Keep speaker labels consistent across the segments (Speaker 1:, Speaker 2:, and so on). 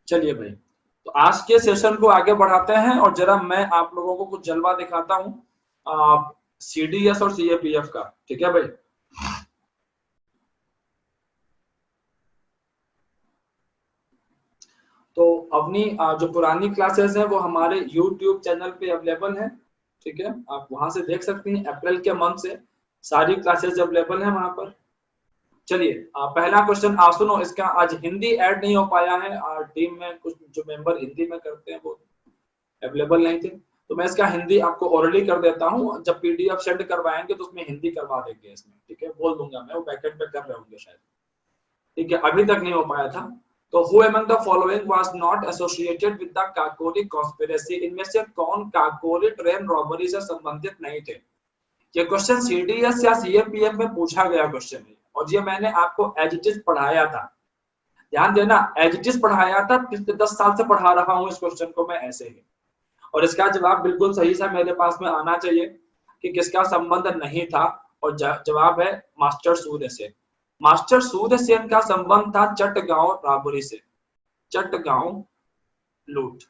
Speaker 1: चलिए भाई, तो आज के सेशन को आगे बढ़ाते हैं और जरा मैं आप लोगों को कुछ जलवा दिखाता हूँ सीडीएस और सीएपीएफ का। ठीक है भाई, तो अपनी जो पुरानी क्लासेस हैं वो हमारे YouTube चैनल पे अवेलेबल है। ठीक है, आप वहां से देख सकती हैं। अप्रैल के मंथ से सारी क्लासेस अवेलेबल हैं वहां पर। चलिए, पहला क्वेश्चन आप सुनो। इसका आज हिंदी ऐड नहीं हो पाया है और टीम में कुछ जो मेंबर हिंदी में करते हैं वो अवेलेबल नहीं थे, तो मैं इसका हिंदी आपको ओरली कर देता हूँ। जब पीडीएफ सेंड करवाएंगे तो उसमें हिंदी करवा देंगे इसमें। ठीक है, बोल दूंगा मैं, वो बैकएंड पे कर रहे होंगे शायद। ठीक है, अभी तक नहीं हो पाया था। तो who among the following was not associated with the Kakori conspiracy, इनमें से कौन काकोरी ट्रेन रॉबरी से संबंधित नहीं थे। ये क्वेश्चन सीडीएस या सीएपीएफ में पूछा गया क्वेश्चन है और ये मैंने आपको एज इट इज पढ़ाया था। ध्यान देना, एज इट इज पढ़ाया था। पिछले 10 साल से पढ़ा रहा हूँ इस क्वेश्चन को मैं ऐसे ही। और इसका जवाब बिल्कुल सही सा मेरे पास में आना चाहिए कि किसका संबंध नहीं था। और जवाब है मास्टर सूर्य सेन। मास्टर सूर्य सेन का संबंध था चटगांव राबरी से, चटगांव लूट,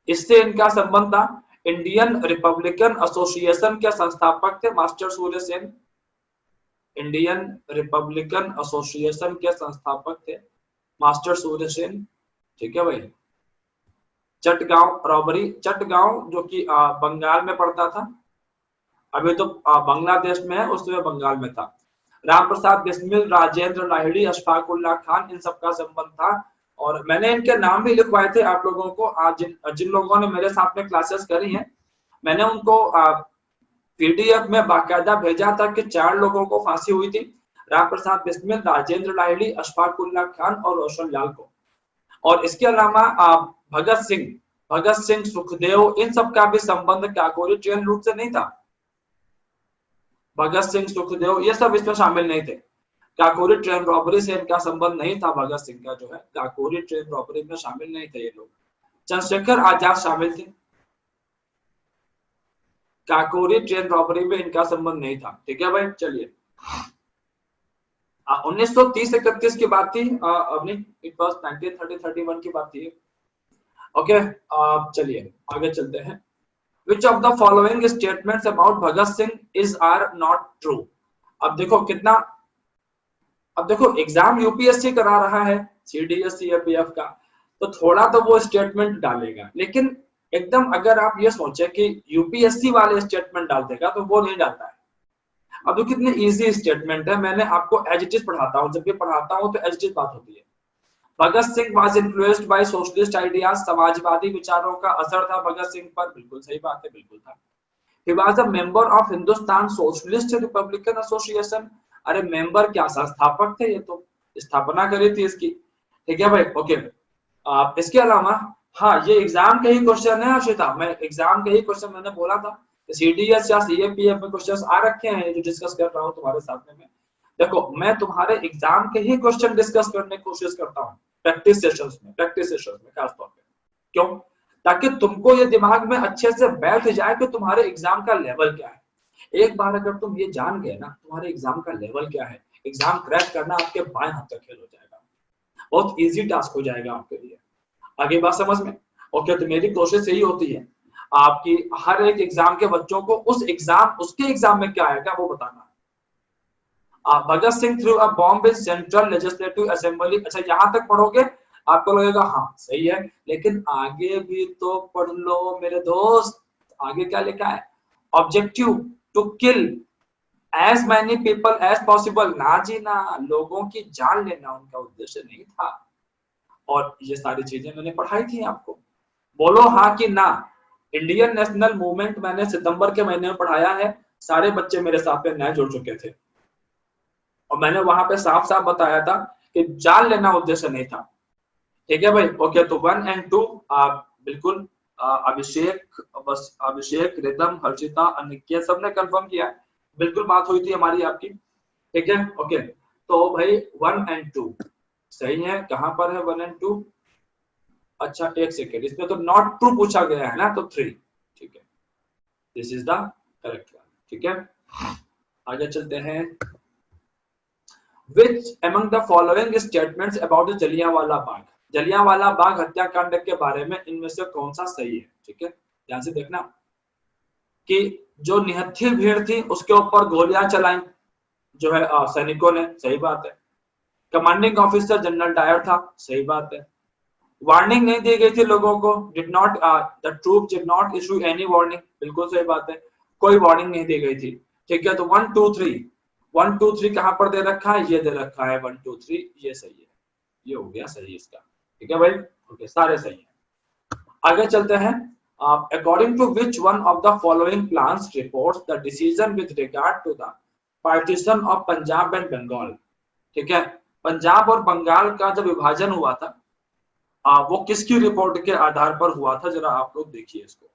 Speaker 1: इससे इनका संबंध था। इंडियन रिपब्लिकन एसोसिएशन के संस्थापक थे master Surya Sen. Indian Republican association के संस्थापक थे मास्टर सूर्य सेन। ठीक है भाई, चटगांव रॉबरी, चटगांव जो कि बंगाल में पड़ता था, अभी तो बांग्लादेश में है, उस समय बंगाल में था। राम प्रसाद बिस्मिल, राजेंद्र लाहिड़ी, अशफाक उल्लाह खान, इन सबका संबंध था। और मैंने इनके नाम भी लिखवाए थे आप लोगों को। आज जिन जिन लोगों ने मेरे साथ में क्लासेस करी हैं, मैंने उनको पीडीएफ में बाकायदा भेजा था कि 4 लोगों को फांसी हुई थी। राम प्रसाद बिस्मिल, राजेंद्र लाहिड़ी, अशफाक उल्लाह खान और रोशन लाल को। और इसके अलावा भगत सिंह, सुखदेव, इन सब का भी संबंध काकोरी ट्रेन रूट से नहीं था। भगत सिंह, सुखदेव, ये सब इसमें शामिल नहीं थे। काकोरी ट्रेन रॉबरी से इनका संबंध नहीं था। भगत सिंह का जो है काकोरी ट्रेन रॉबरी में शामिल नहीं थे ये लोग। चंद्रशेखर आजाद शामिल थे, काकोरी ट्रेन रॉबरी में इनका संबंध नहीं था। ठीक है भाई, चलिए 1930-31 की बात थी अपनी, इट वाज 1930-31 की बात थी। ओके, चलिए आगे चलते हैं। Which of the following statements about Bhagat Singh is are not true? अब देखो कितना, अब देखो एग्जाम यूपीएससी करा रहा है, सीडीएस सीएपीएफ का, तो थोड़ा तो वो स्टेटमेंट डालेगा। लेकिन एकदम अगर आप ये सोचे कि यूपीएससी वाले स्टेटमेंट डाल देगा तो वो नहीं डालता है। अब तो कितने इजी स्टेटमेंट है, मैंने आपको एज इट इज पढ़ाता हूँ। जब भी पढ़ाता हूँ तो एज इट इज बात होती है। Bhagat Singh was influenced by socialist ideas, समाजवादी विचारों का असर था भगत सिंह पर। बिल्कुल सही बात है, बिल्कुल था। He was a member of Hindustan socialist Republican association. अरे मेंबर क्या, संस्थापक थे ये तो, स्थापना करी थी इसकी। ठीक है भाई, ओके। इसके अलावा हाँ, ये एग्जाम के ही क्वेश्चन है हर्षिता, मैं एग्जाम के ही क्वेश्चन मैंने बोला था। सीडीएस या सीएपीएफ में क्वेश्चंस आ रखे हैं जो डिस्कस कर रहा हूँ तुम्हारे साथ में मैं। देखो मैं तुम्हारे एग्जाम के ही क्वेश्चन डिस्कस करने की कोशिश करता हूँ प्रैक्टिस सेशंस में खासतौर पे। क्यों? ताकि तुमको ये दिमाग में अच्छे से बैठ जाए कि तुम्हारे एग्जाम का लेवल क्या है। एक बार अगर तुम ये जान गए ना तुम्हारे एग्जाम का लेवल क्या है, एग्जाम क्रैक करना आपके बाएं हाथ का खेल हो जाएगा, बहुत इजी टास्क हो जाएगा आपके लिए। आगे बात समझ में? ओके, तो मेरी कोशिश यही होती है आपकी हर एक एग्जाम के बच्चों को उसके एग्जाम में क्या आएगा वो बताना। Bhagat Singh threw a bomb in central legislative assembly, अच्छा यहाँ तक पढ़ोगे आपको लगेगा हाँ सही है, लेकिन आगे भी तो पढ़ लो मेरे दोस्त। आगे क्या लिखा है? Objective to kill as many people as possible. ना जी ना, लोगों की जान लेना उनका उद्देश्य नहीं था। और ये सारी चीजें मैंने पढ़ाई थी आपको। बोलो हाँ कि ना। इंडियन नेशनल मूवमेंट मैंने सितंबर के महीने में पढ़ाया है, सारे बच्चे मेरे साथ में नए जुड़ चुके थे और मैंने वहां पे साफ साफ बताया था कि जान लेना उद्देश्य नहीं था। ठीक है भाई, ओके। तो 1 और 2 बिल्कुल अभिषेक, बस अभिषेक, रिदम, हर्षिता, अनिकेत सबने कंफर्म किया है, बिल्कुल बात हुई थी हमारी आपकी। ठीक है, ओके। तो भाई 1 और 2 सही है। कहां पर है 1 और 2? अच्छा एक सेकेंड, इसमें तो नॉट ट्रू पूछा गया है ना, तो 3। ठीक है, this is the correct one. ठीक है, आगे चलते हैं। Which among the following statements about the Jallianwala Bagh, Jallianwala Bagh हत्याकांड के बारे में इनमें से कौन सा सही है? ठीक है, ध्यान से देखना कि जो निहत्थी भीड़ थी उसके ऊपर गोलियां चलाई जो है सैनिकों ने, सही बात है। कमांडिंग ऑफिसर जनरल डायर था, सही बात है। वार्निंग नहीं दी गई थी लोगों को, did not the troop did not issue any warning, बिल्कुल सही बात है, कोई वार्निंग नहीं दी गई थी। ठीक है, तो 1 2 3 1 2 3 कहां पर दे रखा है? ये दे रखा है 1 2 3, ये सही है, ये हो गया सही इसका। ठीक है भाई, ओके, सारे सही है। आगे चलते हैं। According to which one of the following plans reports the decision with regard to the partition of Punjab and Bengal. ठीक है, पंजाब और बंगाल का जब विभाजन हुआ था वो किसकी रिपोर्ट के आधार पर हुआ था? जरा आप लोग देखिए इसको।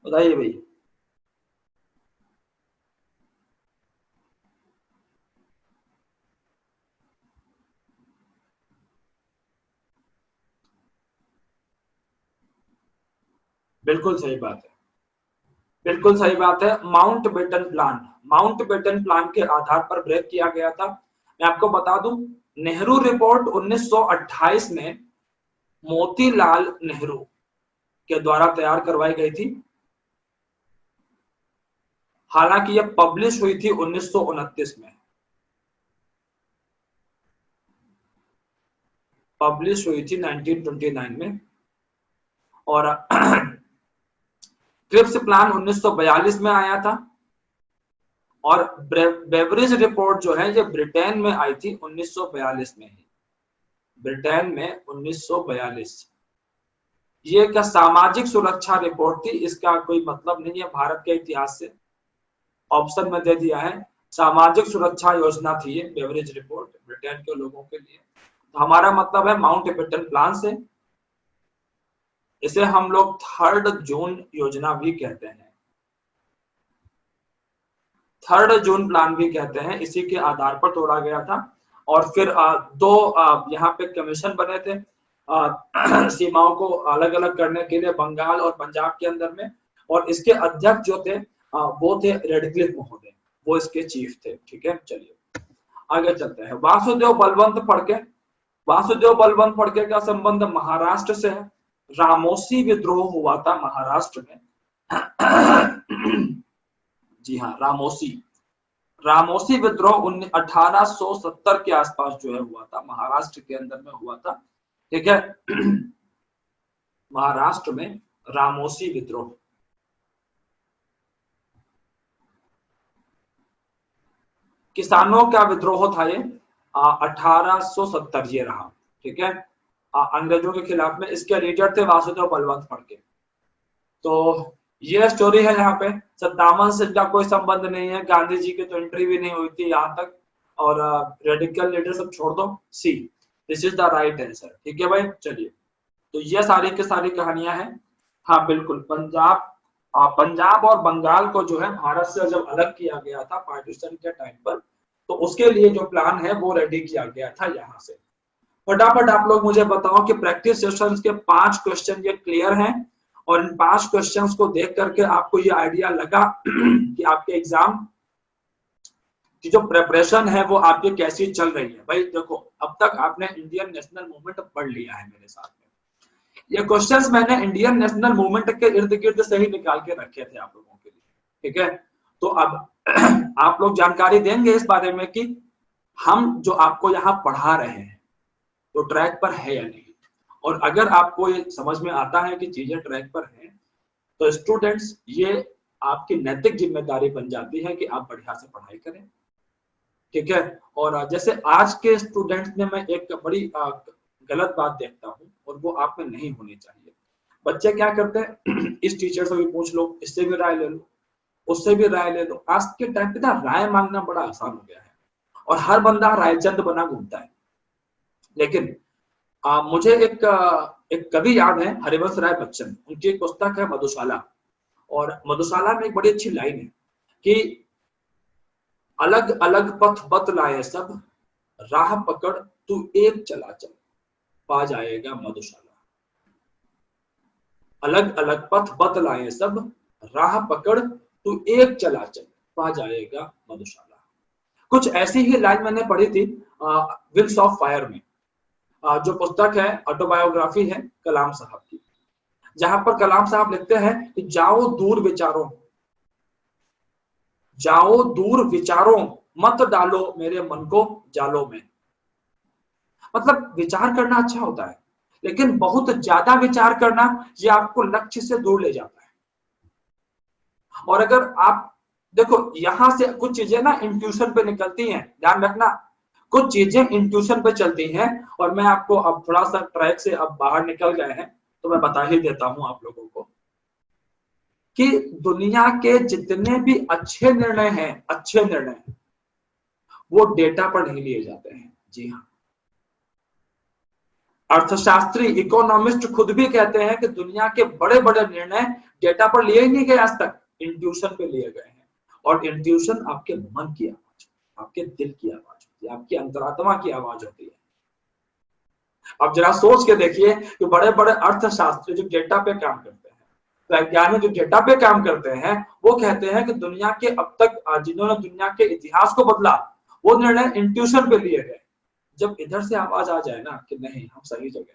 Speaker 1: बताइए भाई। बिल्कुल सही बात है, बिल्कुल सही बात है। Mountbatten plan, Mountbatten plan के आधार पर ब्रेक किया गया था। मैं आपको बता दूं, नेहरू रिपोर्ट 1928 में मोतीलाल नेहरू के द्वारा तैयार करवाई गई थी। हालांकि यह पब्लिश हुई थी 1929 में, पब्लिश हुई थी 1929 में। और क्रिप्स प्लान 1942 में आया था। और बेवरेज रिपोर्ट जो है ये ब्रिटेन में आई थी 1942 में ही, ब्रिटेन में 1942। ये एक सामाजिक सुरक्षा रिपोर्ट थी, इसका कोई मतलब नहीं है भारत के इतिहास से, ऑप्शन में दे दिया है। सामाजिक सुरक्षा योजना थी ये बेवरेज रिपोर्ट ब्रिटेन के लोगों के लिए। तो हमारा मतलब है माउंट बेटन प्लान से। इसे हम लोग 3 जून योजना भी कहते हैं, 3 जून प्लान भी कहते हैं। इसी के आधार पर तोड़ा गया था। और फिर दो यहाँ पे कमीशन बने थे सीमाओं को अलग अलग करने के लिए बंगाल और पंजाब के अंदर में। और इसके अध्यक्ष जो थे वो थे रेडक्लिफ महोदय, वो इसके चीफ थे। ठीक है, चलिए आगे चलते हैं। वासुदेव बलवंत फड़के, वासुदेव बलवंत फड़के का संबंध महाराष्ट्र से है। रामोसी विद्रोह हुआ था महाराष्ट्र में। जी हाँ, रामोसी, रामोसी विद्रोह 1870 के आसपास जो है हुआ था, महाराष्ट्र के अंदर में हुआ था। ठीक है, महाराष्ट्र में रामोसी विद्रोह। किसानों का विद्रोह था ये 1870 ये रहा। ठीक है, अंग्रेजों के खिलाफ में। इसके लीडर थे वासुदेव बलवंत फड़के। तो ये स्टोरी है। यहाँ पे 57 से का कोई संबंध नहीं है, गांधी जी की तो एंट्री भी नहीं हुई थी यहाँ तक। और रेडिकल लीडरशिप छोड़ दो, C, this is the right answer. ठीक है भाई, चलिए। तो ये सारी की सारी कहानियां हैं। हाँ बिल्कुल, पंजाब पंजाब और बंगाल को जो है भारत से जब अलग किया गया था पार्टीशन के टाइम पर, तो उसके लिए जो प्लान है वो रेडी किया गया था यहाँ से। फटाफट आप लोग मुझे बताओ कि प्रैक्टिस सेशंस के 5 क्वेश्चन ये क्लियर हैं। और इन 5 क्वेश्चंस को देख करके आपको ये आइडिया लगा कि आपके एग्जाम की जो प्रिपरेशन है वो आपकी कैसी चल रही है। भाई देखो, अब तक आपने इंडियन नेशनल मूवमेंट पढ़ लिया है मेरे साथ में। ये क्वेश्चंस मैंने इंडियन नेशनल मूवमेंट के इर्द गिर्द से ही निकाल के रखे थे आप लोगों के लिए। ठीक है, तो अब आप लोग जानकारी देंगे इस बारे में कि हम जो आपको यहाँ पढ़ा रहे हैं तो ट्रैक पर है या नहीं। और अगर आपको ये समझ में आता है कि चीजें ट्रैक पर हैं, तो स्टूडेंट्स ये आपकी नैतिक जिम्मेदारी बन जाती है कि आप बढ़िया से पढ़ाई करें। ठीक है, और जैसे आज के स्टूडेंट्स में मैं एक बड़ी गलत बात देखता हूँ और वो आप में नहीं होनी चाहिए। बच्चे क्या करते हैं, इस टीचर से भी पूछ लो, इससे भी राय ले लो, उससे भी राय ले लो। आज के टाइम पे ना राय मांगना बड़ा आसान हो गया है और हर बंदा रायचंद बना घूमता है। लेकिन मुझे एक कवि याद है, हरिवंश राय बच्चन, उनकी एक पुस्तक है मधुशाला। और मधुशाला में एक बड़ी अच्छी लाइन है कि अलग अलग पथ बतलाए सब, राह पकड़ तू एक चला चल, पा जाएगा मधुशाला। अलग अलग पथ बतलाए सब, राह पकड़ तू एक चला चल, पा जाएगा मधुशाला। कुछ ऐसी ही लाइन मैंने पढ़ी थी विंग्स ऑफ फायर में, जो पुस्तक है, ऑटोबायोग्राफी है कलाम साहब की, जहां पर कलाम साहब लिखते हैं कि जाओ दूर विचारों, जाओ दूर विचारों, मत डालो मेरे मन को जालों में। मतलब विचार करना अच्छा होता है, लेकिन बहुत ज्यादा विचार करना ये आपको लक्ष्य से दूर ले जाता है। और अगर आप देखो, यहां से कुछ चीजें ना इंट्यूशन पे निकलती हैं, ध्यान रखना, कुछ चीजें इंट्यूशन पे चलती हैं। और मैं आपको अब थोड़ा सा ट्रैक से अब बाहर निकल गए हैं, तो मैं बता ही देता हूं आप लोगों को कि दुनिया के जितने भी अच्छे निर्णय हैं, अच्छे निर्णय, वो डेटा पर नहीं लिए जाते हैं। जी हाँ, अर्थशास्त्री, इकोनॉमिस्ट खुद भी कहते हैं कि दुनिया के बड़े बड़े निर्णय डेटा पर लिए ही नहीं गए आज तक, इंट्यूशन पे लिए गए हैं। और इंट्यूशन आपके मन की आवाज, आपके दिल की आवाज होती है, आपकी अंतरात्मा की आवाज होती है। अब जरा सोच के देखिए कि बड़े बड़े अर्थशास्त्री जो डेटा पे काम करते हैं, वैज्ञानिक जो डेटा पे काम करते हैं, वो कहते हैं कि दुनिया के अब तक जिन्होंने दुनिया के इतिहास को बदला, वो निर्णय इंट्यूशन पे लिए गए। जब इधर से आवाज आ जाए ना कि नहीं हम सही जगह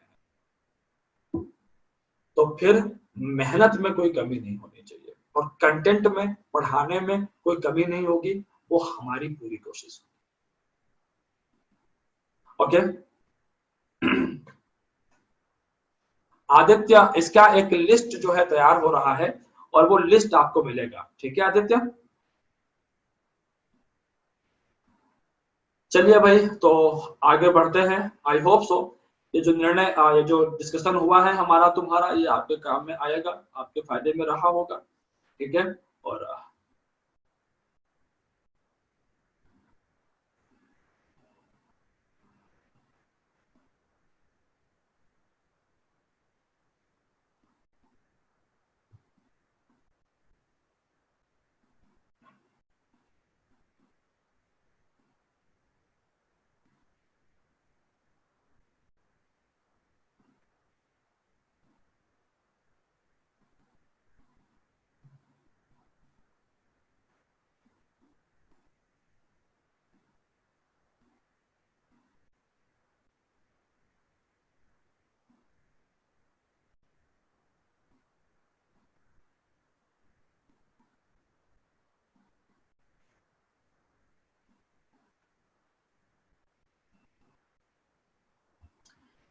Speaker 1: हैं, तो फिर मेहनत में कोई कमी नहीं होनी चाहिए, और कंटेंट में, पढ़ाने में कोई कमी नहीं होगी, वो हमारी पूरी कोशिश होगी। ओके, आदित्य, इसका एक लिस्ट जो है तैयार हो रहा है, और वो लिस्ट आपको मिलेगा, ठीक है आदित्य? चलिए भाई, तो आगे बढ़ते हैं। आई होप सो ये जो निर्णय, ये जो डिस्कशन हुआ है हमारा तुम्हारा, ये आपके काम में आएगा, आपके फायदे में रहा होगा, ठीक है? और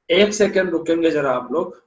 Speaker 1: एक सेकंड रुकेंगे जरा आप लोग।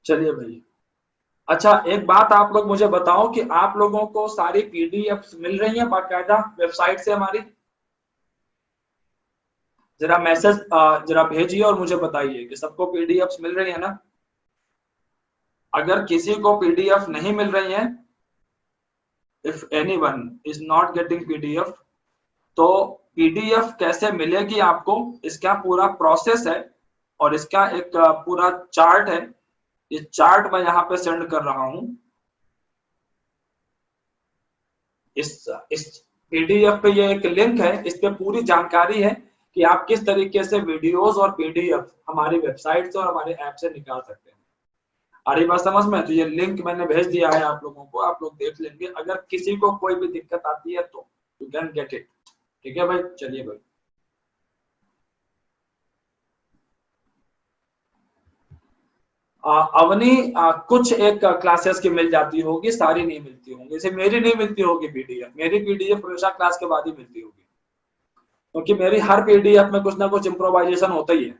Speaker 1: चलिए भाई, अच्छा एक बात आप लोग मुझे बताओ कि आप लोगों को सारी पीडीएफ मिल रही है बाकायदा वेबसाइट से हमारी? जरा मैसेज जरा भेजिए और मुझे बताइए कि सबको पीडीएफ मिल रही है ना? अगर किसी को पीडीएफ नहीं मिल रही है, if anyone is not getting PDF, तो पीडीएफ कैसे मिलेगी आपको, इसका पूरा प्रोसेस है, और इसका एक पूरा चार्ट है। ये चार्ट मैं यहाँ पे सेंड कर रहा हूँ। इस पीडीएफ पे ये एक लिंक है, इस पे पूरी जानकारी है कि आप किस तरीके से वीडियोस और पीडीएफ हमारी वेबसाइट से और हमारे ऐप से निकाल सकते हैं। आ रही बात समझ में? तो ये लिंक मैंने भेज दिया है आप लोगों को, आप लोग देख लेंगे। अगर किसी को कोई भी दिक्कत आती है तो यू कैन गेट इट। ठीक है भाई, चलिए भाई। अवनी कुछ एक क्लासेस की मिल जाती होगी, सारी नहीं मिलती होंगी। जैसे मेरी नहीं मिलती होगी पीडीएफ, मेरी पीडीएफ हमेशा क्लास के बाद ही मिलती होगी, क्योंकि मेरी हर पीडीएफ में कुछ ना कुछ इम्प्रोवाइजेशन होता ही है।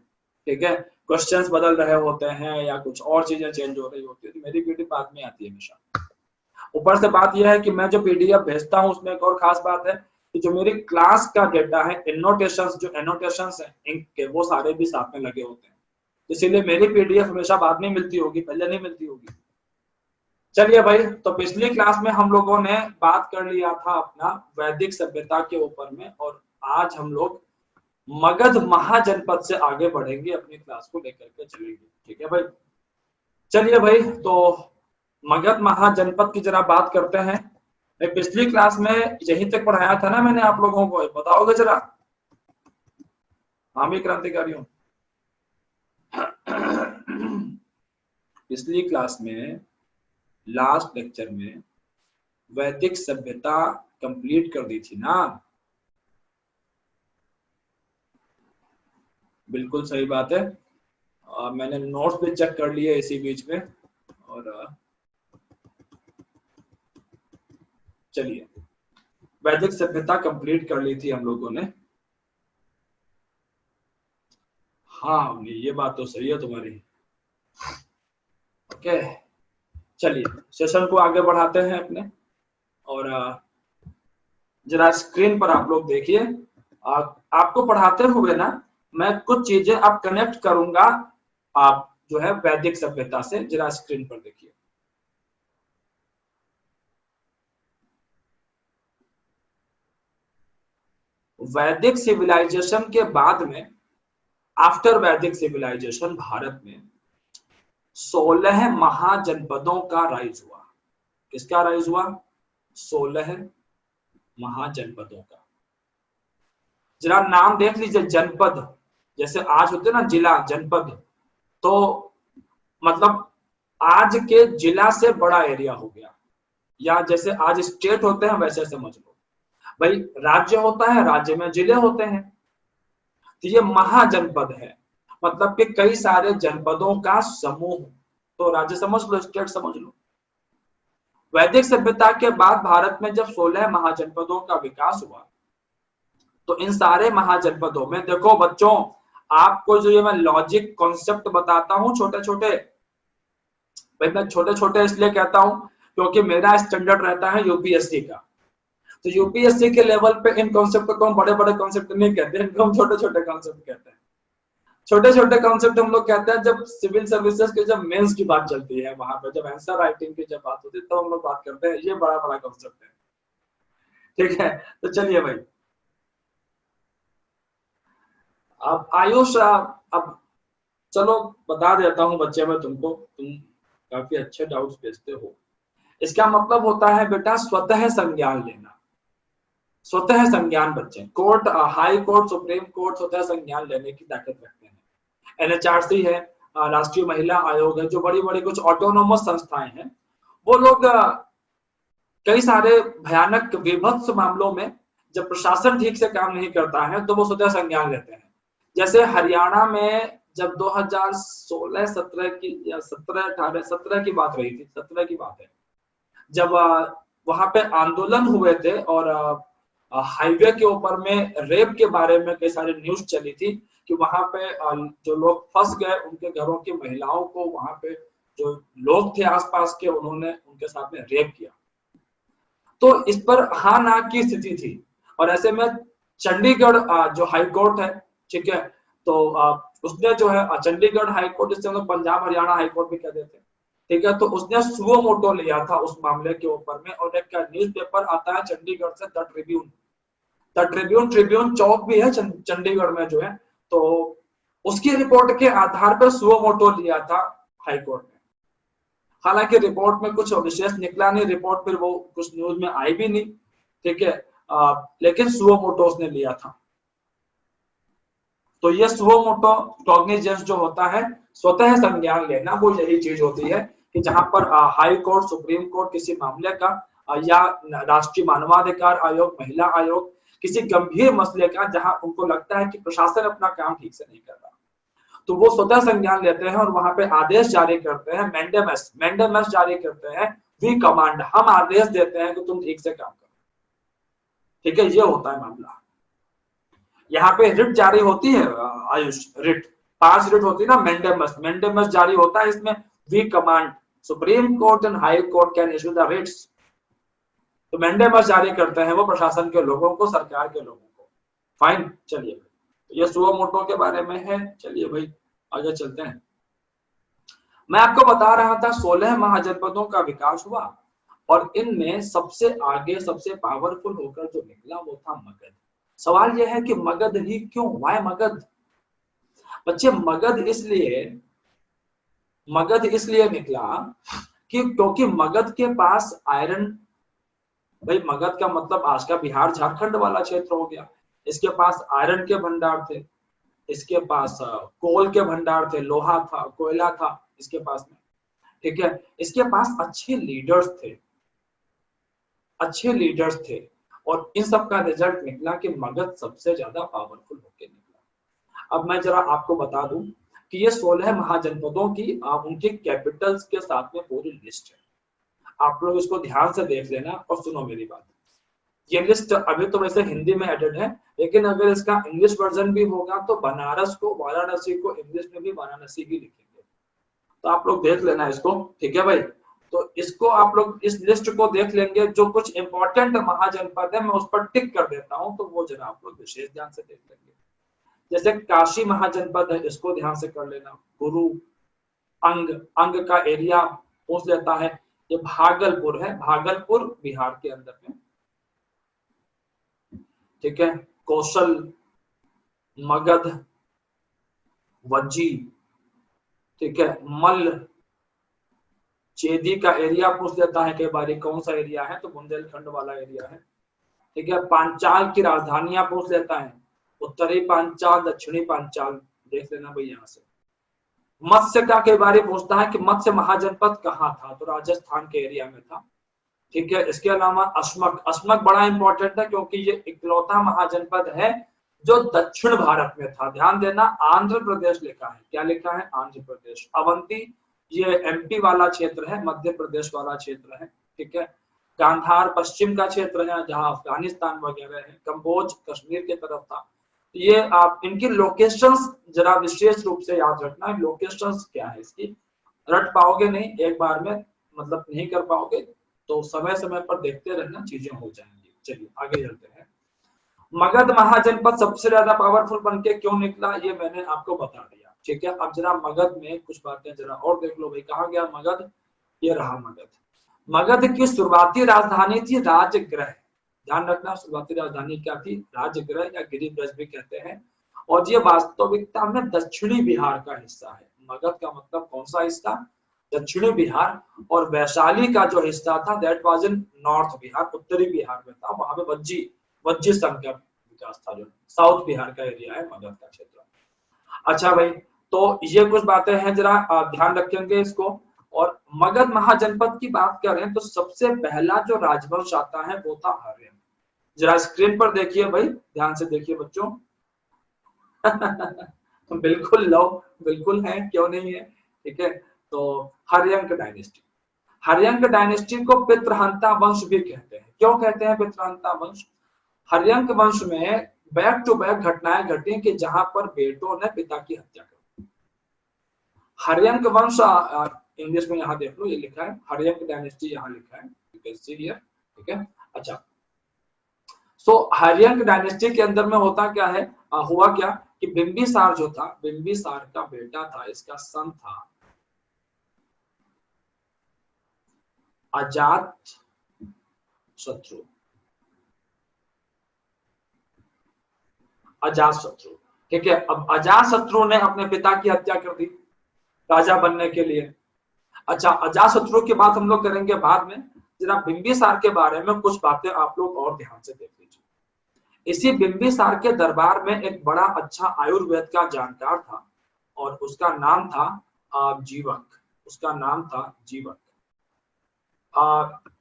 Speaker 1: ठीक है, क्वेश्चंस बदल रहे होते हैं या कुछ और चीजें चेंज हो रही होती है, तो मेरी पीडीएफ बाद में आती है हमेशा। ऊपर से बात यह है कि मैं जो पीडीएफ भेजता हूँ उसमें एक और खास बात है कि जो मेरी क्लास का डेटा है, एनोटेशंस, जो एनोटेशंस है इंक के, वो सारे भी साथ में लगे होते हैं। इसीलिए मेरी पीडीएफ हमेशा बाद में मिलती होगी, पहले नहीं मिलती होगी। चलिए भाई, तो पिछली क्लास में हम लोगों ने बात कर लिया था अपना वैदिक सभ्यता के ऊपर में, और आज हम लोग मगध महाजनपद से आगे बढ़ेंगे, अपनी क्लास को लेकर के चलेंगे। ठीक है भाई, चलिए भाई, तो मगध महाजनपद की जरा बात करते हैं। पिछली क्लास में यहीं तक पढ़ाया था ना मैंने आप लोगों को, बताओगे जरा? हाँ भी क्रांतिकारियों, पिछली क्लास में लास्ट लेक्चर में वैदिक सभ्यता कंप्लीट कर दी थी ना? बिल्कुल सही बात है। मैंने नोट्स भी चेक कर लिए इसी बीच में। और चलिए, वैदिक सभ्यता कंप्लीट कर ली थी हम लोगों ने। हाँ, ये बात तो सही है तुम्हारी। ओके, चलिए सेशन को आगे बढ़ाते हैं अपने। और जरा स्क्रीन पर आप लोग देखिए, आपको पढ़ाते हुए ना मैं कुछ चीजें अब कनेक्ट करूंगा आप जो है वैदिक सभ्यता से। जरा स्क्रीन पर देखिए, वैदिक सिविलाइजेशन के बाद में, आफ्टर वैदिक सिविलाइजेशन, भारत में 16 महाजनपदों का राइज हुआ। किसका राइज हुआ? 16 महाजनपदों का। जरा नाम देख लीजिए, जनपद जैसे आज होते ना जिला, जनपद, तो मतलब आज के जिला से बड़ा एरिया हो गया, या जैसे आज स्टेट होते हैं वैसे समझ लो भाई। राज्य होता है, राज्य में जिले होते हैं, तो ये महाजनपद है, मतलब कि कई सारे जनपदों का समूह। तो राज्य समझ लो, स्टेट समझ लो। वैदिक सभ्यता के बाद भारत में जब 16 महाजनपदों का विकास हुआ, तो इन सारे महाजनपदों में देखो बच्चों, आपको जो ये मैं लॉजिक कॉन्सेप्ट बताता हूं छोटे छोटे, भाई मैं छोटे छोटे इसलिए कहता हूं क्योंकि मेरा स्टैंडर्ड रहता है यूपीएससी का। तो यूपीएससी के लेवल पे इन कॉन्सेप्ट को हम बड़े बड़े कॉन्सेप्ट नहीं कहते, इनको हम छोटे छोटे कॉन्सेप्ट कहते हैं। छोटे छोटे कॉन्सेप्ट हम लोग कहते हैं जब सिविल सर्विसेज के जब मेंस की बात चलती है, वहां पे जब आंसर राइटिंग की जब बात होती है तो हम लोग बात करते हैं ये बड़ा बड़ा कॉन्सेप्ट है। ठीक है, तो चलिए भाई, अब आयुष, अब चलो बता देता हूँ बच्चे मैं तुमको, तुम काफी अच्छे डाउट्स भेजते हो। इसका मतलब होता है बेटा स्वतः संज्ञान लेना। स्वतः संज्ञान बच्चे, court, high court, supreme court स्वतः संज्ञान लेने की ताकत रखते हैं। एनएचआरसी है, राष्ट्रीय महिला आयोग है, जो बड़ी बड़ी कुछ ऑटोनोमस संस्थाएं हैं, वो लोग कई सारे भयानक विभत्स मामलों में जब प्रशासन ठीक से काम नहीं करता है तो वो स्वतः संज्ञान लेते हैं। जैसे हरियाणा में जब 2016-17 की या 17-18-17 की बात रही थी, 17 की बात है, जब वहां पे आंदोलन हुए थे और हाईवे के ऊपर में रेप के बारे में कई सारी न्यूज चली थी कि वहां पे जो लोग फंस गए, उनके घरों की महिलाओं को वहां पे जो लोग थे आसपास के, उन्होंने उनके साथ में रेप किया। तो इस पर हाँ ना की स्थिति थी। और ऐसे में चंडीगढ़ जो हाई कोर्ट है, ठीक है, तो उसने जो है चंडीगढ़ हाई कोर्ट, जिससे हम लोग पंजाब हरियाणा हाई कोर्ट भी कह देते हैं, ठीक है, तो उसने सुओ मोटो लिया था उस मामले के ऊपर में। और एक न्यूज़पेपर आता है चंडीगढ़ से, the Tribune. The Tribune, Tribune चौक भी है चंडीगढ़ में जो है, तो उसकी रिपोर्ट के आधार पर सुओ मोटो लिया था हाई कोर्ट ने। हालांकि रिपोर्ट में कुछ विशेष निकला नहीं, रिपोर्ट फिर वो कुछ न्यूज में आई भी नहीं, ठीक है, लेकिन सुओ मोटो उसने लिया था। तो ये सुओ मोटो कॉग्निजेंस जो होता है, स्वतः संज्ञान लेना, वो यही चीज होती है कि जहां पर हाई कोर्ट, सुप्रीम कोर्ट किसी मामले का या राष्ट्रीय मानवाधिकार आयोग, महिला आयोग, किसी गंभीर मसले का, जहां उनको लगता है कि प्रशासन अपना काम ठीक से नहीं कर रहा, तो वो स्वतः संज्ञान लेते हैं और वहां पे आदेश जारी करते हैं, मैंडेमस मैंडेमस जारी करते हैं, वी कमांड, हम आदेश देते हैं कि तुम ठीक से काम करो। ठीक है, ये होता है मामला। यहाँ पे रिट जारी होती है आयुष, रिट 5 रिट होती है ना, मैंडेमस मैंडेमस जारी होता है इसमें, we command, Supreme Court and High Court can issue the writs. तो मैंडेमस जारी करते हैं वो प्रशासन के लोगों को, सरकार के लोगों को। फाइन, चलिए ये सुओ मोटो के बारे में है। चलिए भाई आगे चलते हैं। मैं आपको बता रहा था 16 महाजनपदों का विकास हुआ और इनमें सबसे आगे सबसे पावरफुल होकर जो निकला वो था मगध। सवाल यह है कि मगध ही क्यों, वाय मगध? बच्चे मगध इसलिए निकला कि क्योंकि मगध के पास आयरन, भाई मगध का मतलब आज का बिहार झारखंड वाला क्षेत्र हो गया, इसके पास आयरन के भंडार थे, इसके पास कोल के भंडार थे, लोहा था, कोयला था इसके पास में। ठीक है, इसके पास अच्छे लीडर्स थे और इन सब का रिजल्ट निकला कि मगध सबसे ज्यादा पावरफुल होकर निकला। अब मैं जरा आपको बता दूं कि ये 16 महाजनपदों की उनके कैपिटल्स के साथ में पूरी लिस्ट है। आप लोग इसको ध्यान से देख लेना और सुनो मेरी बात। ये लिस्ट अभी तो वैसे हिंदी में एडेड है, लेकिन अगर इसका इंग्लिश वर्जन भी होगा तो बनारस को, वाराणसी को इंग्लिश में भी वाराणसी ही लिखेंगे। तो आप लोग देख लेना इसको, ठीक है भाई। तो इसको आप लोग इस लिस्ट को देख लेंगे, जो कुछ इंपॉर्टेंट महाजनपद है मैं उस पर टिक कर देता हूं, तो वो जरा आप लोग विशेष ध्यान से देख लेंगे। जैसे काशी महाजनपद है, इसको ध्यान से कर लेना। गुरु, अंग का एरिया पूछ लेता है, ये भागलपुर है, भागलपुर बिहार के अंदर में। ठीक है, कौशल, मगध, वज्जी, ठीक है, मल्ल, चेदी का एरिया पूछ लेता है कई बार, कौन सा एरिया है, तो बुंदेलखंड वाला एरिया है। ठीक है, पांचाल की राजधानियां पूछ लेता है, उत्तरी पांचाल, दक्षिणी पांचाल, देख लेना भाई यहाँ से। मत्स्य का कई बार पूछता है कि मत्स्य महाजनपद कहाँ था, तो राजस्थान के एरिया में था। ठीक है, इसके अलावा अश्मक, अश्मक बड़ा इंपॉर्टेंट है क्योंकि ये इकलौता महाजनपद है जो दक्षिण भारत में था। ध्यान देना, आंध्र प्रदेश लिखा है, क्या लिखा है, आंध्र प्रदेश। अवंती ये एमपी वाला क्षेत्र है, मध्य प्रदेश वाला क्षेत्र है। ठीक है, गांधार पश्चिम का क्षेत्र है जहां अफगानिस्तान वगैरह है। कंबोज कश्मीर की तरफ था। ये आप इनकी लोकेशंस जरा विशेष रूप से याद रखना, लोकेशंस क्या है इसकी, रट पाओगे नहीं एक बार में, मतलब नहीं कर पाओगे, तो समय समय पर देखते रहना, चीजें हो जाएंगी। चलिए आगे चलते हैं। मगध महाजनपद सबसे ज्यादा पावरफुल बनके क्यों निकला, ये मैंने आपको बता दिया। ठीक है, अब जरा मगध में कुछ बातें जरा और देख लो भाई, कहा गया मगध, ये रहा मगध। मगध की शुरुआती राजधानी थी राजगृह। ध्यान रखना, शुरुआती राजधानी क्या थी, राजगृह या गिरिब्रज भी कहते हैं। और ये वास्तविकता में दक्षिणी बिहार का हिस्सा है। मगध का मतलब कौन सा हिस्सा, दक्षिणी बिहार। और वैशाली का जो हिस्सा था that was in north Bihar, उत्तरी बिहार में था। वहां पे वज्जी संघ का विकास था, जो साउथ बिहार का एरिया है मगध का क्षेत्र। अच्छा भाई, तो ये कुछ बातें हैं, जरा ध्यान रखेंगे इसको। और मगध महाजनपद की बात करें तो सबसे पहला जो राजवंश आता है वो था हर्यन। जरा स्क्रीन पर देखिए भाई, ध्यान से देखिए बच्चों। बिल्कुल लो, बिल्कुल है, क्यों नहीं है। ठीक है, तो हर्यंक डायनेस्टी, हर्यंक डायनेस्टी को पितृहंता वंश भी कहते हैं। क्यों कहते हैं पितृहंता वंश, हर्यंक वंश में बैक टू बैक घटनाएं घटी कि जहां पर बेटों ने पिता की हत्या कर दी। हर्यंक वंश, इंग्लिश में यहाँ देख लो, ये लिखा है हर्यंक डायनेस्टी, यहाँ लिखा है, यू कैन सी हियर। ठीक है, अच्छा, सो हर्यंक डायनेस्टी के अंदर में होता क्या है, हुआ क्या कि बिंबिसार जो था, बिंबिसार का बेटा था, इसका सन था अजात शत्रु, अजात शत्रु। ठीक है, अब अजात शत्रु ने अपने पिता की हत्या कर दी राजा बनने के लिए। अच्छा, अजात शत्रु की बात हम लोग करेंगे बाद में, जरा बिंबिसार के बारे में कुछ बातें आप लोग और ध्यान से देख लीजिए। इसी बिंबिसार के दरबार में एक बड़ा अच्छा आयुर्वेद का जानकार था और उसका नाम था जीवक, उसका नाम था जीवक।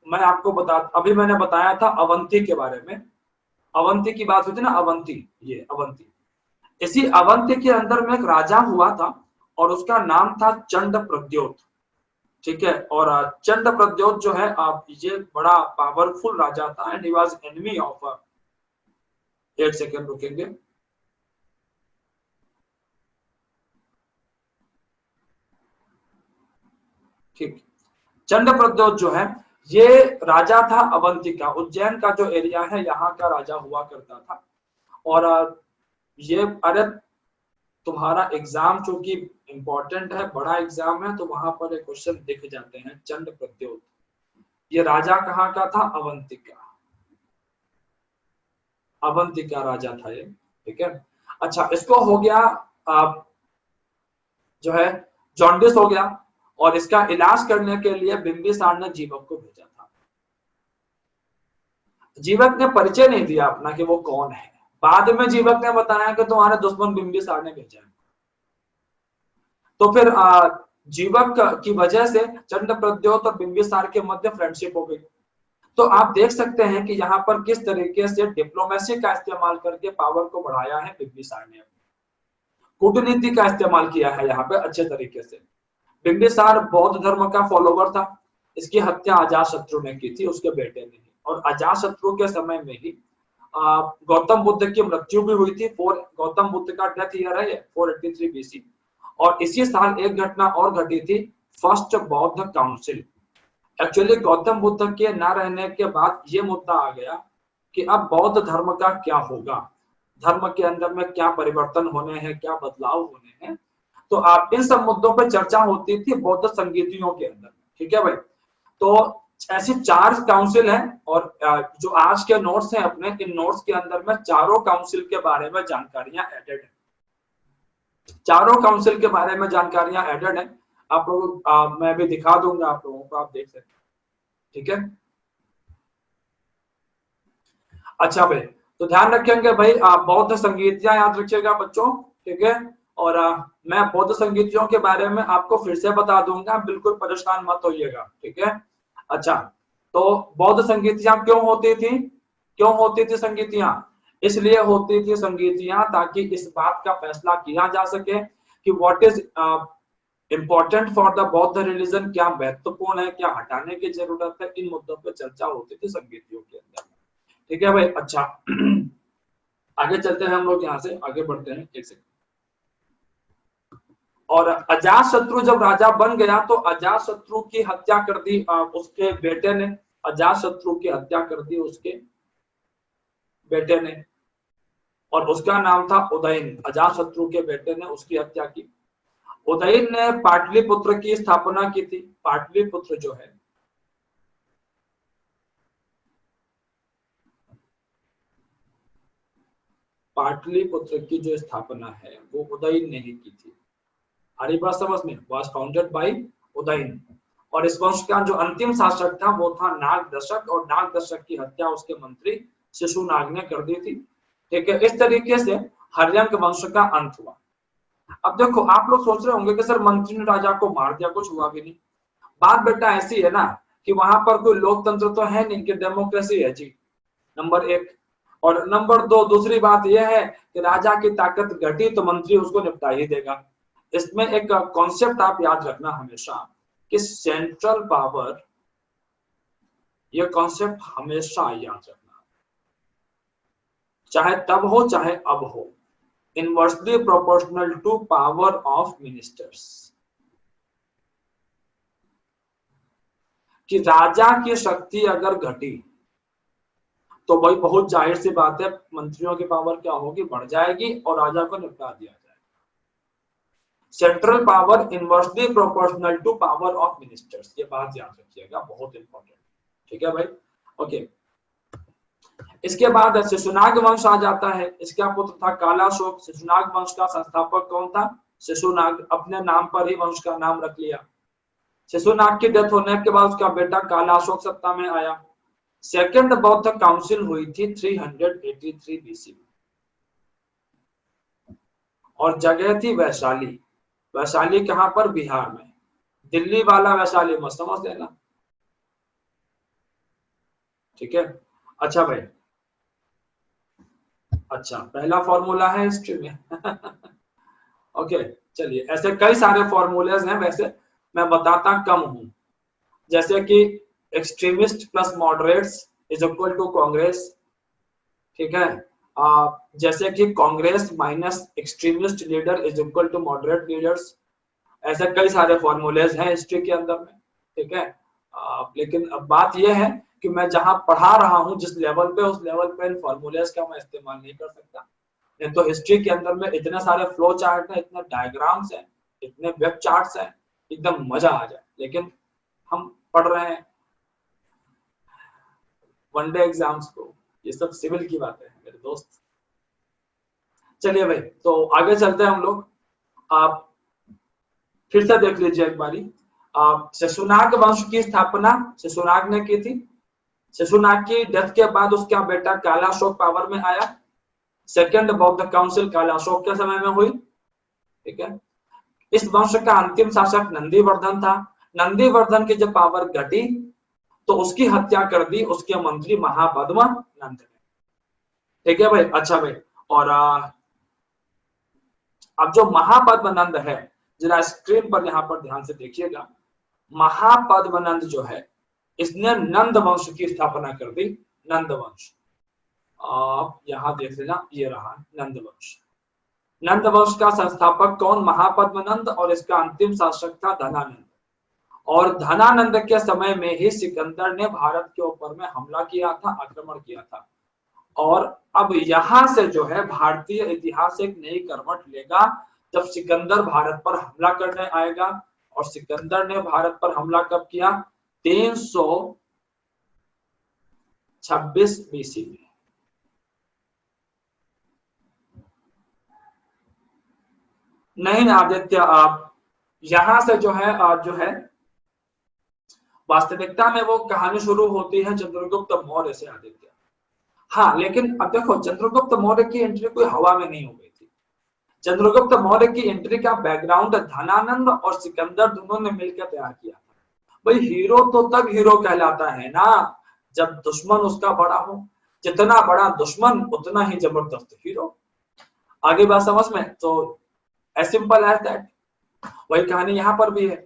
Speaker 1: मैं आपको अभी मैंने बताया था अवंती के बारे में, अवंती की बात हुई थी ना, अवंती, ये अवंती, इसी अवंती के अंदर में एक राजा हुआ था और उसका नाम था चंड प्रद्योत। ठीक है, और चंड प्रद्योत जो है आप ये बड़ा पावरफुल राजा था and he was enemy of, एक सेकेंड रुकेंगे। ठीक, चंड प्रद्योत जो है ये राजा था अवंती का, उज्जैन का जो एरिया है यहाँ का राजा हुआ करता था। और ये, अरे तुम्हारा एग्जाम चूंकि इंपॉर्टेंट है, बड़ा एग्जाम है, तो वहां पर एक क्वेश्चन दिख जाते हैं। चंड प्रद्योत ये राजा कहाँ का था? अवंती का, अवंती का राजा था ये। ठीक है, अच्छा इसको हो गया जो है जॉन्डिस हो गया, और इसका इलाज करने के लिए बिंबिसार ने जीवक को भेजा था। जीवक ने परिचय नहीं दिया अपना कि वो कौन है, बाद में जीवक ने बताया कि तुम्हारे दुश्मन बिंबिसार ने भेजा है। तो फिर जीवक की वजह से चंड प्रद्योत और बिंबिसार के मध्य फ्रेंडशिप हो गई। तो आप देख सकते हैं कि यहाँ पर किस तरीके से डिप्लोमेसी का इस्तेमाल करके पावर को बढ़ाया है बिंबिसार ने, कूटनीति का इस्तेमाल किया है यहाँ पे अच्छे तरीके से। बिंबिसार बौद्ध धर्म का फॉलोवर था, इसकी हत्या अजातशत्रु ने की थी, उसके बेटे ने ही। और अजातशत्रु के समय में ही गौतम बुद्ध की मृत्यु भी हुई थी। गौतम बुद्ध का डेथ ईयर है 483 बीसी। और इसी साल एक घटना और घटी थी, फर्स्ट बौद्ध काउंसिल। एक्चुअली गौतम बुद्ध के न रहने के बाद ये मुद्दा आ गया कि अब बौद्ध धर्म का क्या होगा, धर्म के अंदर में क्या परिवर्तन होने हैं, क्या बदलाव होने हैं। तो आप इन सब मुद्दों पर चर्चा होती थी बौद्ध संगीतियों के अंदर। ठीक है भाई, तो ऐसी 4 काउंसिल है, और जो आज के नोट्स हैं अपने, इन नोट्स के अंदर में चारों काउंसिल के बारे में जानकारियां एडेड है, चारों काउंसिल के बारे में जानकारियां एडेड है। आप लोग मैं भी दिखा दूंगा आप लोगों को, आप देख सकते हैं। ठीक है, अच्छा भाई, तो ध्यान रखेंगे भाई, आप बौद्ध संगीतियां याद रखिएगा बच्चों। ठीक है, और मैं बौद्ध संगीतियों के बारे में आपको फिर से बता दूंगा, बिल्कुल परेशान मत होइएगा। ठीक है, अच्छा, तो बौद्ध संगीतियां क्यों होती थी, क्यों होती थी संगीतियां? इसलिए होती थी संगीतियां ताकि इस बात का फैसला किया जा सके कि what is important for the बौद्ध रिलीजन, क्या महत्वपूर्ण है, क्या हटाने की जरूरत है, इन मुद्दों पर चर्चा होती थी संगीतियों के अंदर। ठीक है भाई, अच्छा आगे चलते हैं, हम लोग यहाँ से आगे बढ़ते हैं, एक सेकंड। और अजातशत्रु जब राजा बन गया तो अजातशत्रु की हत्या कर दी उसके बेटे ने, अजातशत्रु की हत्या कर दी उसके बेटे ने, और उसका नाम था उदयन। अजातशत्रु के बेटे ने उसकी हत्या की। उदयन ने पाटलिपुत्र की स्थापना की थी। पाटलिपुत्र जो है, पाटलिपुत्र की जो स्थापना है वो उदयन ने ही की थी। हरी बात समझ में, वाज फाउंडेड बाय उदयन। और इस वंश का जो अंतिम शासक था वो था नागदशक, और नागदशक की हत्या उसके मंत्री शिशुनाग ने कर दी थी। ठीक है, इस तरीके से हर्यंक वंश का अंत हुआ। अब देखो, आप लोग सोच रहे होंगे कि सर मंत्री ने राजा को मार दिया, कुछ हुआ भी नहीं। बात बेटा ऐसी है ना कि वहां पर कोई लोकतंत्र तो है नहीं, कि डेमोक्रेसी है जी, नंबर 1। और नंबर 2, दूसरी बात यह है कि राजा की ताकत घटी तो मंत्री उसको निपटा ही देगा। इसमें एक कॉन्सेप्ट आप याद रखना हमेशा कि सेंट्रल पावर, ये कॉन्सेप्ट हमेशा याद रखना, चाहे तब हो चाहे अब हो, inversely proportional to power of ministers. कि राजा की शक्ति अगर घटी तो भाई बहुत जाहिर सी बात है मंत्रियों की पावर क्या होगी, बढ़ जाएगी और राजा को निपटा दिया जाएगा। Central power inversely proportional to power of ministers, ये बात याद रखिएगा, बहुत इंपॉर्टेंट। ठीक है भाई, ओके। इसके बाद शिशुनाग वंश आ जाता है। इसका पुत्र था कालाशोक। शिशुनाग वंश का संस्थापक कौन था? शिशुनाग। अपने नाम पर ही वंश का नाम रख लिया। शिशुनाग की डेथ होने के बाद उसका बेटा कालाशोक सत्ता में आया। सेकेंड बौद्ध काउंसिल हुई थी 383 बीसी में, और जगह थी वैशाली। वैशाली कहां पर? बिहार में। दिल्ली वाला वैशाली मत समझ लेना। ठीक है, अच्छा भाई, अच्छा, पहला फॉर्मूला है हिस्ट्री में। ओके, चलिए, ऐसे कई सारे फॉर्मूलेज हैं, वैसे मैं बताता कम हूं। जैसे कि extremist plus moderates is equal to Congress, ठीक है। जैसे कि Congress minus extremist leader is equal to moderate leaders. ऐसे कई सारे फॉर्मूलेज हैं हिस्ट्री के अंदर में, ठीक है। लेकिन अब बात यह है कि मैं जहां पढ़ा रहा हूं जिस लेवल पे, उस लेवल पे इन फॉर्मूलेज का मैं इस्तेमाल नहीं कर सकता। नहीं तो हिस्ट्री के अंदर में इतने सारे फ्लो चार्ट हैं, इतने डायग्राम्स हैं, इतने वेब चार्ट्स हैं, एकदम मजा आ जाए। लेकिन हम पढ़ रहे हैं वनडे एग्जाम्स को, ये सब सिविल की बातें हैं मेरे दोस्त। चलिए भाई, तो आगे चलते हैं हम लोग। आप फिर से देख लीजिए एक बारी। शिशुनाग वंश की स्थापना शिशुनाग ने की थी। शिशुनाग की डेथ के बाद उसका बेटा कालाशोक पावर में आया। सेकेंड बौद्ध काउंसिल कालाशोक के समय में हुई, ठीक है। इस वंश का अंतिम शासक नंदीवर्धन था। नंदीवर्धन की जब पावर घटी तो उसकी हत्या कर दी उसके मंत्री महापद्म नंद ने, ठीक है भाई। अच्छा भाई, और अब जो महापद्मनंद है, जरा स्क्रीन पर यहाँ पर ध्यान से देखिएगा। महापद्मनंद जो है, इसने नंद वंश की स्थापना कर दी। नंद वंश, आप यहाँ देख लेना, ये रहा नंद वंश। नंद वंश का संस्थापक कौन? महापद्मनंद, और इसका अंतिम शासक था धनानंद। और धनानंद के समय में ही सिकंदर ने भारत के ऊपर में हमला किया था, आक्रमण किया था। और अब यहां से जो है भारतीय इतिहास एक नई करवट लेगा, जब सिकंदर भारत पर हमला करने आएगा। और सिकंदर ने भारत पर हमला कब किया? 326 बीसी में। नहीं आदित्य, आप यहां से जो है वास्तविकता में वो कहानी शुरू होती है चंद्रगुप्त मौर्य से, आदित्य। हाँ, लेकिन अब देखो, चंद्रगुप्त मौर्य की एंट्री कोई हवा में नहीं हो गई थी। चंद्रगुप्त मौर्य की एंट्री का बैकग्राउंड धनानंद और सिकंदर दोनों ने मिलकर तैयार किया था। भाई, हीरो तो तब हीरो कहलाता है ना जब दुश्मन उसका बड़ा हो। जितना बड़ा दुश्मन उतना ही जबरदस्त हीरो। आगे बात समझ में? तो एज सिंपल एज दैट। वही कहानी यहाँ पर भी है।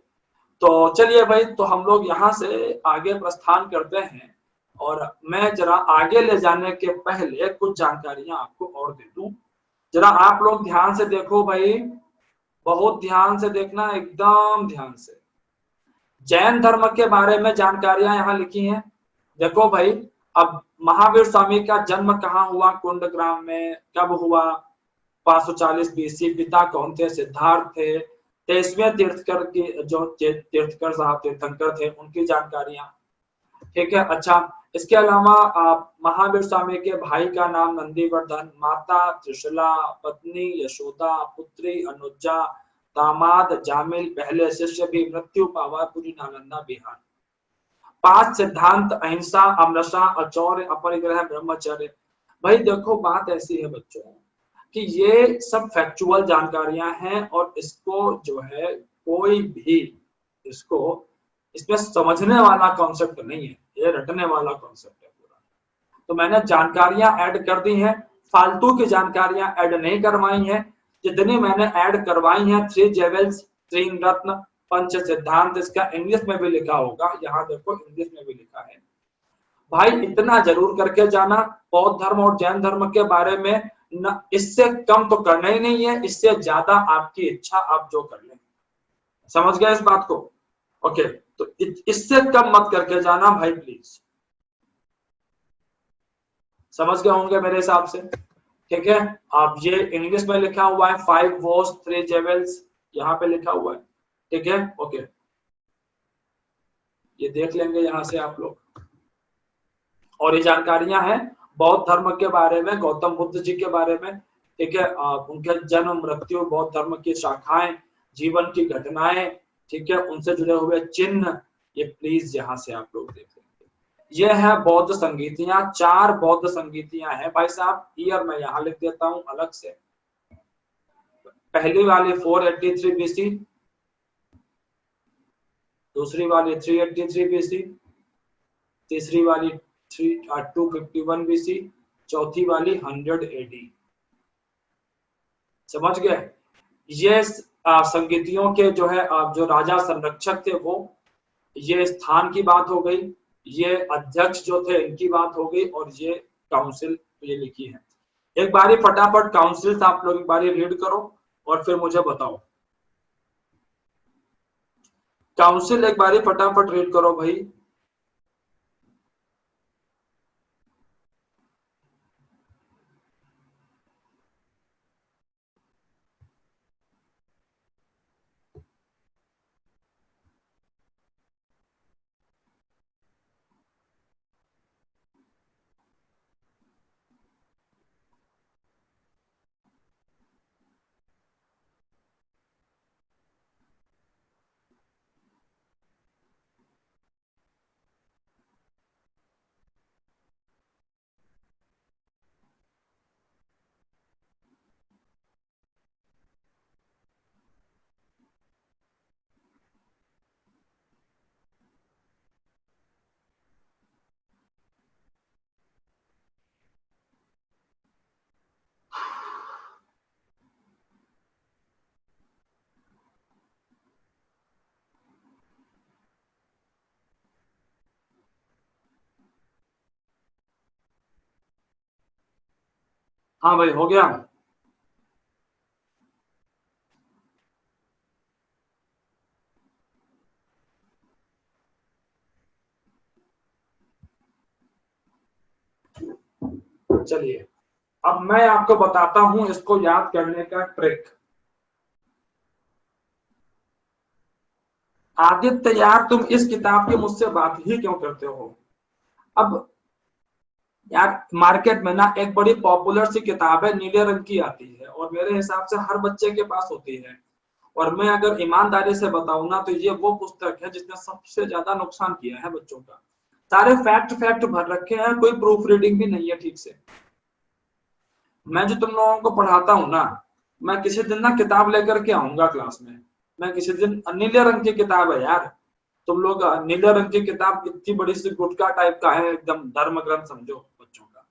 Speaker 1: तो चलिए भाई, तो हम लोग यहाँ से आगे प्रस्थान करते हैं। और मैं जरा आगे ले जाने के पहले कुछ जानकारियां आपको और दे दूं। जरा आप लोग ध्यान से देखो भाई, बहुत ध्यान से देखना, एकदम ध्यान से। जैन धर्म के बारे में जानकारियां यहाँ लिखी हैं। देखो भाई, अब महावीर स्वामी का जन्म कहाँ हुआ? कुंडग्राम में। कब हुआ? 540 बीसी। पिता कौन थे? सिद्धार्थ थे। 23वें तीर्थकर की जो तीर्थकर साहब तीर्थंकर थे, उनकी जानकारियां, ठीक है। अच्छा, इसके अलावा महावीर स्वामी के भाई का नाम नंदीवर्धन, माता त्रिशला, पत्नी यशोदा, पुत्री अनुजा, दामाद जामिल, पहले शिष्य भी मृत्यु पावा, पूरी नालंदा बिहार। 5 सिद्धांत: अहिंसा, अमरसा, अचौर्य, अपरिग्रह, ब्रह्मचर्य। भाई देखो, बात ऐसी है बच्चों कि ये सब फैक्चुअल जानकारियां हैं, और इसको जो है कोई भी इसको इसमें समझने वाला कॉन्सेप्ट नहीं है, ये रटने वाला कॉन्सेप्ट है पूरा। तो मैंने जानकारियां ऐड कर दी हैं, फालतू की जानकारियां ऐड नहीं करवाई हैं। जितनी मैंने ऐड करवाई हैं, 3 जेवल्स, 3 रत्न, पंच सिद्धांत, इसका इंग्लिश में भी लिखा होगा, यहाँ देखो इंग्लिश में भी लिखा है। भाई इतना जरूर करके जाना, बौद्ध धर्म और जैन धर्म के बारे में न, इससे कम तो करना ही नहीं है, इससे ज्यादा आपकी इच्छा, आप जो कर लें। समझ गए इस बात को? ओके, तो इससे कम मत करके जाना भाई, प्लीज। समझ गए होंगे मेरे हिसाब से, ठीक है। अब ये इंग्लिश में लिखा हुआ है, 5 वॉर्स 3 जेवल्स, यहाँ पे लिखा हुआ है, ठीक है। ओके, ये देख लेंगे यहाँ से आप लोग। और ये जानकारियां हैं बौद्ध धर्म के बारे में, गौतम बुद्ध जी के बारे में, ठीक है। उनके जन्म, मृत्यु, बौद्ध धर्म की शाखाएं, जीवन की घटनाएं, ठीक है, उनसे जुड़े हुए चिन्ह, ये प्लीज यहाँ से आप लोग देख लेंगे। ये है बौद्ध संगीतियां, 4 बौद्ध संगीतियां हैं भाई साहब। ईयर मैं यहाँ लिख देता हूँ अलग से। पहली वाली 483 बीसी, दूसरी वाली 383 बीसी, तीसरी वाली 251 बीसी, चौथी वाली 100 AD। समझ गए? ये संगीतियों के जो है जो राजा संरक्षक थे वो, ये स्थान की बात हो गई, ये अध्यक्ष जो थे इनकी बात हो गई, और ये काउंसिल ये लिखी है। एक बारी फटाफट काउंसिल आप लोग एक बारी रीड करो और फिर मुझे बताओ। काउंसिल एक बारी फटाफट रीड करो भाई। हाँ भाई, हो गया। चलिए, अब मैं आपको बताता हूं इसको याद करने का ट्रिक। आदित्य यार, तुम इस किताब की मुझसे बात ही क्यों करते हो? अब यार, मार्केट में ना एक बड़ी पॉपुलर सी किताब है, नीले रंग की आती है, और मेरे हिसाब से हर बच्चे के पास होती है। और मैं अगर ईमानदारी से बताऊं ना, तो ये वो पुस्तक है जिसने सबसे ज्यादा नुकसान किया है बच्चों का। सारे फैक्ट फैक्ट भर रखे हैं, कोई प्रूफ रीडिंग भी नहीं है ठीक से। मैं जो तुम लोगों को पढ़ाता हूँ ना, मैं किसी दिन ना किताब लेकर के आऊंगा क्लास में। मैं किसी दिन, नीले रंग की किताब है यार। तुम लोग नीले रंग की किताब इतनी बड़ी सी गुटका टाइप का है, एकदम धर्म ग्रंथ समझो बच्चों का।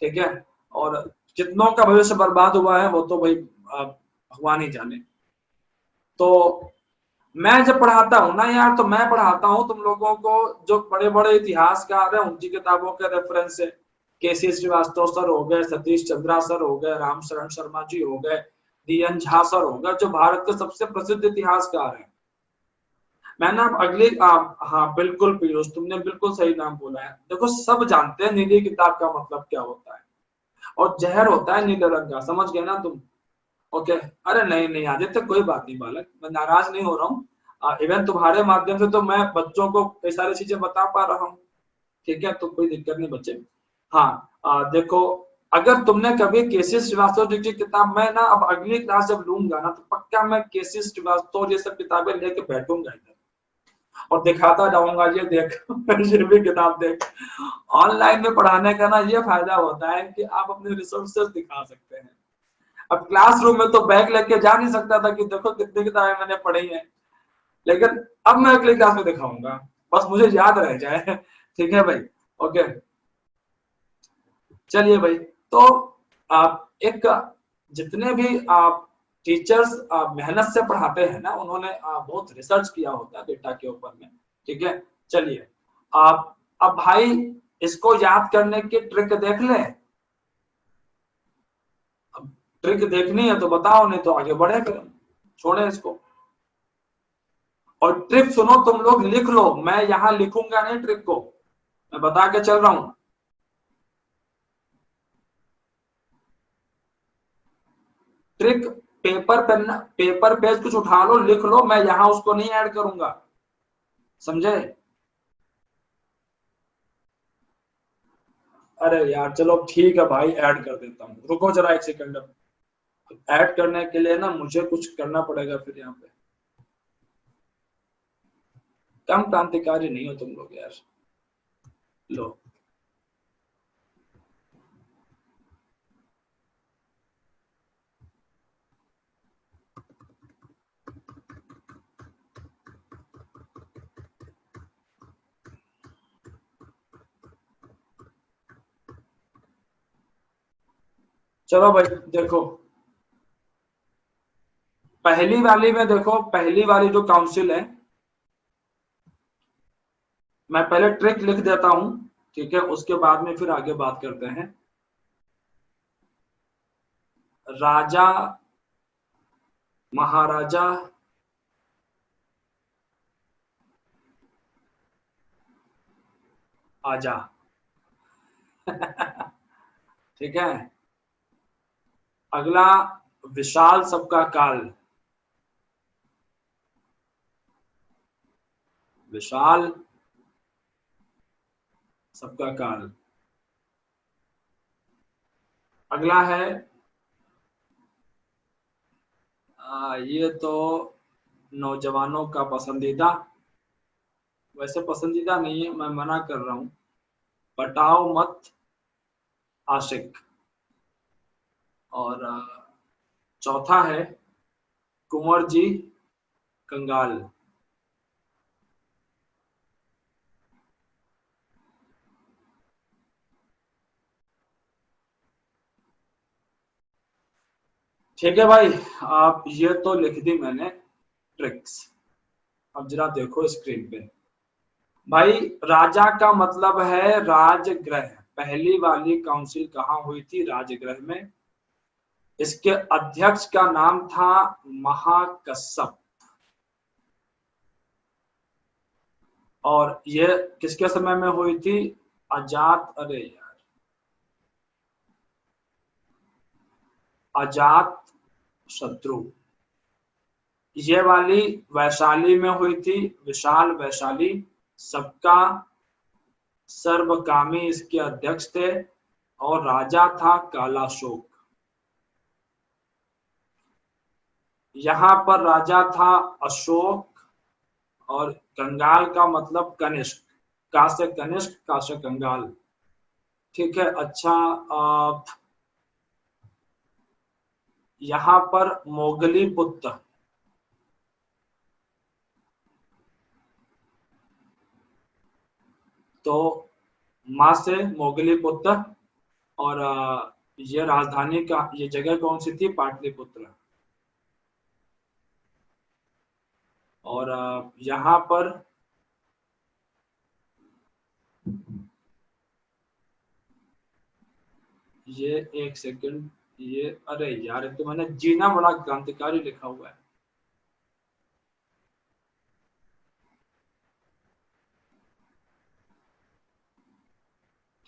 Speaker 1: ठीक है? और कितनों का भविष्य बर्बाद हुआ है वो तो भाई भगवान ही जाने। तो मैं जब पढ़ाता हूँ ना यार, तो मैं पढ़ाता हूँ तुम लोगों को जो बड़े बड़े इतिहासकार हैं उनकी किताबों के रेफरेंस से। केसी श्रीवास्तव सर हो गए, सतीश चंद्रा सर हो गए, राम शरण शर्मा जी हो गए, DN झा सर हो गए, जो भारत के सबसे प्रसिद्ध इतिहासकार हैं। मैं ना अगली हाँ बिल्कुल पीयूष, तुमने बिल्कुल सही नाम बोला है। देखो, सब जानते हैं नीली किताब का मतलब क्या होता है, और जहर होता है नीले रंग का, समझ गए ना तुम? ओके। अरे नहीं नहीं आदित्य, कोई बात नहीं बालक, मैं नाराज नहीं हो रहा हूँ। इवन तुम्हारे माध्यम से तो मैं बच्चों को कई सारी चीजें बता पा रहा हूँ। ठीक है, तो कोई दिक्कत नहीं बच्चे। हाँ, देखो, अगर तुमने कभी केसी श्रीवास्तव जी की किताब, मैं ना अब अगली क्लास जब लूंगा ना, तो पक्का मैं केसी श्रीवास्तव ये सब किताबें लेके बैठूंगा इधर और दिखाता जाऊंगा, ये देख ये भी किताब देख। ऑनलाइन में पढ़ाने का ना ये फायदा होता है कि आप अपने रिसोर्सेज दिखा सकते हैं। अब क्लासरूम में तो बैग लेके जा नहीं सकता था कि देखो कितनी किताबें मैंने पढ़ी हैं, लेकिन अब मैं अगली क्लास में दिखाऊंगा, बस मुझे याद रह जाए। ठीक है भाई? ओके, चलिए भाई। तो आप एक, जितने भी आप टीचर्स मेहनत से पढ़ाते हैं ना, उन्होंने बहुत रिसर्च किया होता है डेटा के ऊपर में। ठीक है? चलिए, आप अब भाई इसको याद करने की ट्रिक देख लें। अब ट्रिक देखनी है तो बताओ, नहीं तो आगे बढ़े फिर, छोड़े इसको। और ट्रिक सुनो तुम लोग, लिख लो, मैं यहां लिखूंगा नहीं ट्रिक को, मैं बता के चल रहा हूं। ट्रिक, पेपर पेज कुछ उठा लो, लिख लो, मैं यहां उसको नहीं ऐड करूंगा। समझे? अरे यार चलो ठीक है भाई, ऐड कर देता हूँ, रुको जरा एक सेकंड। ऐड करने के लिए ना मुझे कुछ करना पड़ेगा फिर यहाँ पे। कम क्रांतिकारी नहीं हो तुम लोग यार। लो, चलो भाई देखो, पहली वाली में देखो, पहली वाली जो काउंसिल है, मैं पहले ट्रिक लिख देता हूं, ठीक है, उसके बाद में फिर आगे बात करते हैं। राजा महाराजा आजा। ठीक है। अगला, विशाल सबका काल। विशाल सबका काल। अगला है, ये तो नौजवानों का पसंदीदा, वैसे पसंदीदा नहीं है, मैं मना कर रहा हूं, पटाओ मत आशिक। और चौथा है, कुंवर जी कंगाल। ठीक है भाई, आप ये तो लिख दी मैंने ट्रिक्स। अब जरा देखो स्क्रीन पे भाई, राजा का मतलब है राजगृह। पहली वाली काउंसिल कहाँ हुई थी? राजगृह में। इसके अध्यक्ष का नाम था महाकश्यप। और ये किसके समय में हुई थी? अजात, अरे यार, अजात शत्रु। ये वाली वैशाली में हुई थी, विशाल वैशाली। सबका सर्वकामी इसके अध्यक्ष थे, और राजा था कालाशोक। यहाँ पर राजा था अशोक, और कंगाल का मतलब कनिष्क। का से कनिष्क, का से कंगाल। ठीक है। अच्छा, यहाँ पर मोगली पुत्र, तो माँ से मोगली पुत्र। और ये राजधानी का, ये जगह कौन सी थी? पाटलिपुत्र। और यहाँ पर ये, एक सेकंड, ये, अरे यार, तो मैंने जीना बड़ा क्रांतिकारी लिखा हुआ है।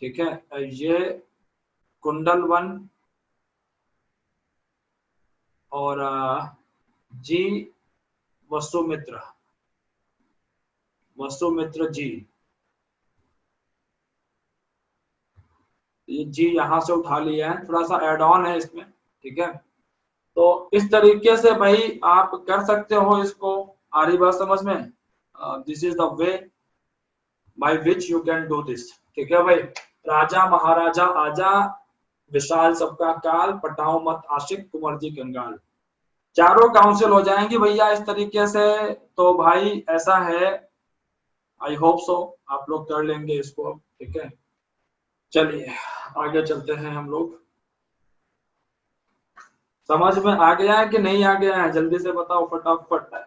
Speaker 1: ठीक है, ये कुंडल वन, और जी वसुमित्र, वसुमित्र जी। ये जी यहाँ से उठा लिया है, थोड़ा सा एड ऑन है इसमें। ठीक है, तो इस तरीके से भाई आप कर सकते हो इसको। आ रही बात समझ में? This is the way by which you can do this. ठीक है भाई, राजा महाराजा आजा, विशाल सबका काल, पटाओ मत आशिक, कुंवर जी कंगाल। चारों काउंसिल हो जाएंगी भैया इस तरीके से। तो भाई ऐसा है, आई होप सो आप लोग कर लेंगे इसको। ठीक है, चलिए आगे चलते हैं हम लोग। समझ में आ गया है कि नहीं आ गया है? जल्दी से बताओ फटाफट।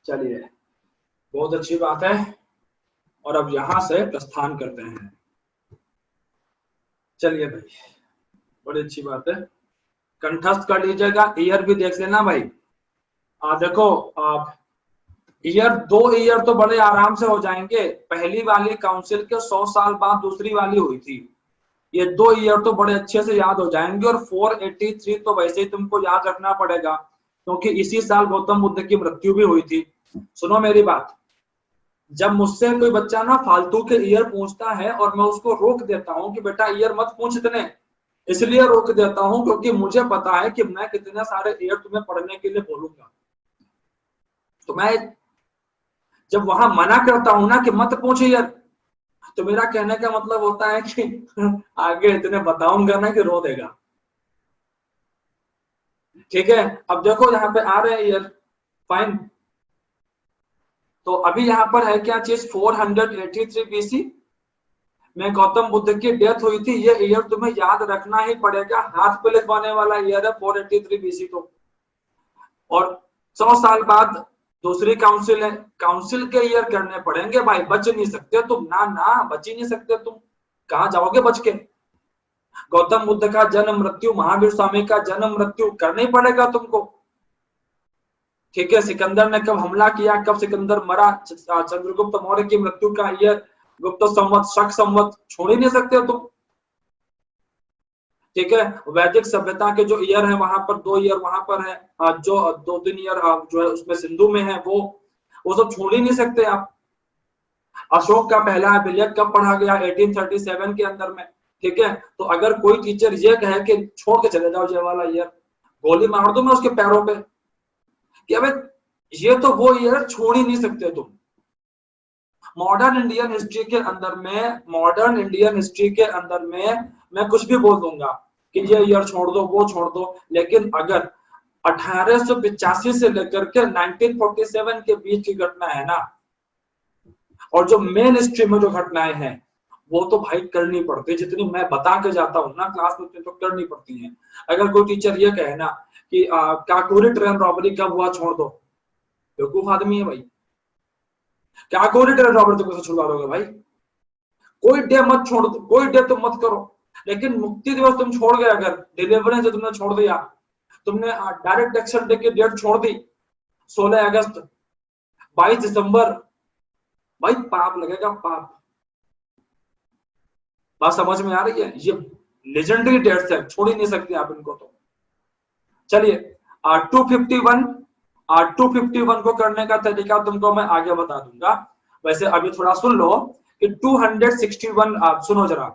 Speaker 1: चलिए, बहुत अच्छी बात है। और अब यहां से प्रस्थान करते हैं। चलिए भाई, बड़ी अच्छी बात है। कंठस्थ कर लीजिएगा, ईयर भी देख लेना भाई। देखो, आप ईयर, 2 ईयर तो बड़े आराम से हो जाएंगे। पहली वाली काउंसिल के 100 साल बाद दूसरी वाली हुई थी। ये 2 ईयर तो बड़े अच्छे से याद हो जाएंगे। और 483 तो वैसे ही तुमको याद रखना पड़ेगा, क्योंकि इसी साल गौतम बुद्ध की मृत्यु भी हुई थी। सुनो मेरी बात, जब मुझसे कोई बच्चा ना फालतू के ईयर पूछता है, और मैं उसको रोक देता हूँ कि बेटा ईयर मत पूछ इतने, इसलिए रोक देता हूँ क्योंकि मुझे पता है कि मैं कितने सारे ईयर तुम्हें पढ़ने के लिए बोलूंगा। तो मैं, जब वहां मना करता हूं ना कि मत पूछे यार, तो मेरा कहने का मतलब होता है कि आगे इतने बताऊंगा ना कि रो देगा। ठीक है, अब देखो यहाँ पे आ रहे हैं ईयर, फाइन। तो अभी यहाँ पर है क्या चीज, 483 बीसी में गौतम बुद्ध की डेथ हुई थी। ये ईयर तुम्हें याद रखना ही पड़ेगा, हाथ पे लिखवाने वाला ईयर है 483 बीसी तो। और 100 साल बाद दूसरी काउंसिल है, काउंसिल के ईयर करने पड़ेंगे भाई, बच नहीं सकते तुम, ना ना बच ही नहीं सकते तुम, कहाँ जाओगे बच के। गौतम बुद्ध का जन्म मृत्यु, महावीर स्वामी का जन्म मृत्यु करना ही पड़ेगा तुमको। ठीक है, सिकंदर ने कब हमला किया, कब सिकंदर मरा, चंद्रगुप्त मौर्य की मृत्यु का ईयर, गुप्त संवत, शक संवत छोड़ ही नहीं सकते तुम। ठीक है, वैदिक सभ्यता के जो ईयर है वहां पर 2 ईयर वहां पर है, जो 2-3 ईयर जो है उसमें सिंधु में है, वो सब छोड़ ही नहीं सकते आप। अशोक का पहला अभिलेख कब पढ़ा गया, 1837 के अंदर में। ठीक है, तो अगर कोई टीचर ये कहे कि छोड़ के चले जाओ ये वाला ईयर, गोली मार दूं मैं उसके पैरों पे कि अबे ये तो वो ईयर छोड़ ही नहीं सकते तुम। मॉडर्न इंडियन हिस्ट्री के अंदर में, मॉडर्न इंडियन हिस्ट्री के अंदर में मैं कुछ भी बोल दूंगा कि ये ईयर छोड़ दो, वो छोड़ दो, लेकिन अगर 1885 से लेकर के 1947 के बीच की घटना है ना, और जो मेन स्ट्रीम में जो घटनाएं हैं वो तो भाई करनी पड़ती, जितनी मैं बता के जाता हूँ ना क्लास में, तो करनी पड़ती है। अगर कोई टीचर ये कहे ना कि काकोरी ट्रेन रॉबरी कब हुआ, छोड़ दो, बेवकूफ आदमी है भाई। काकोरी ट्रेन रॉबरी तो कैसे छुड़वा दोगे भाई, कोई डे मत छोड़ दो, कोई डे तुम मत करो, लेकिन मुक्ति दिवस तुम छोड़ गए, अगर डिलीवरेंस तुमने छोड़ दिया, तुमने डायरेक्ट एक्शन डे की डेट छोड़ दी 16 अगस्त, 22 दिसंबर, भाई पाप लगेगा, पाप। बात समझ में आ रही है, ये लेजेंडरी डेट्स है, छोड़ ही नहीं सकते आप इनको तो। चलिए 251, 251 को करने का तरीका तुमको मैं आगे बता दूंगा। वैसे अभी थोड़ा सुन लो कि 261, आप सुनो जरा,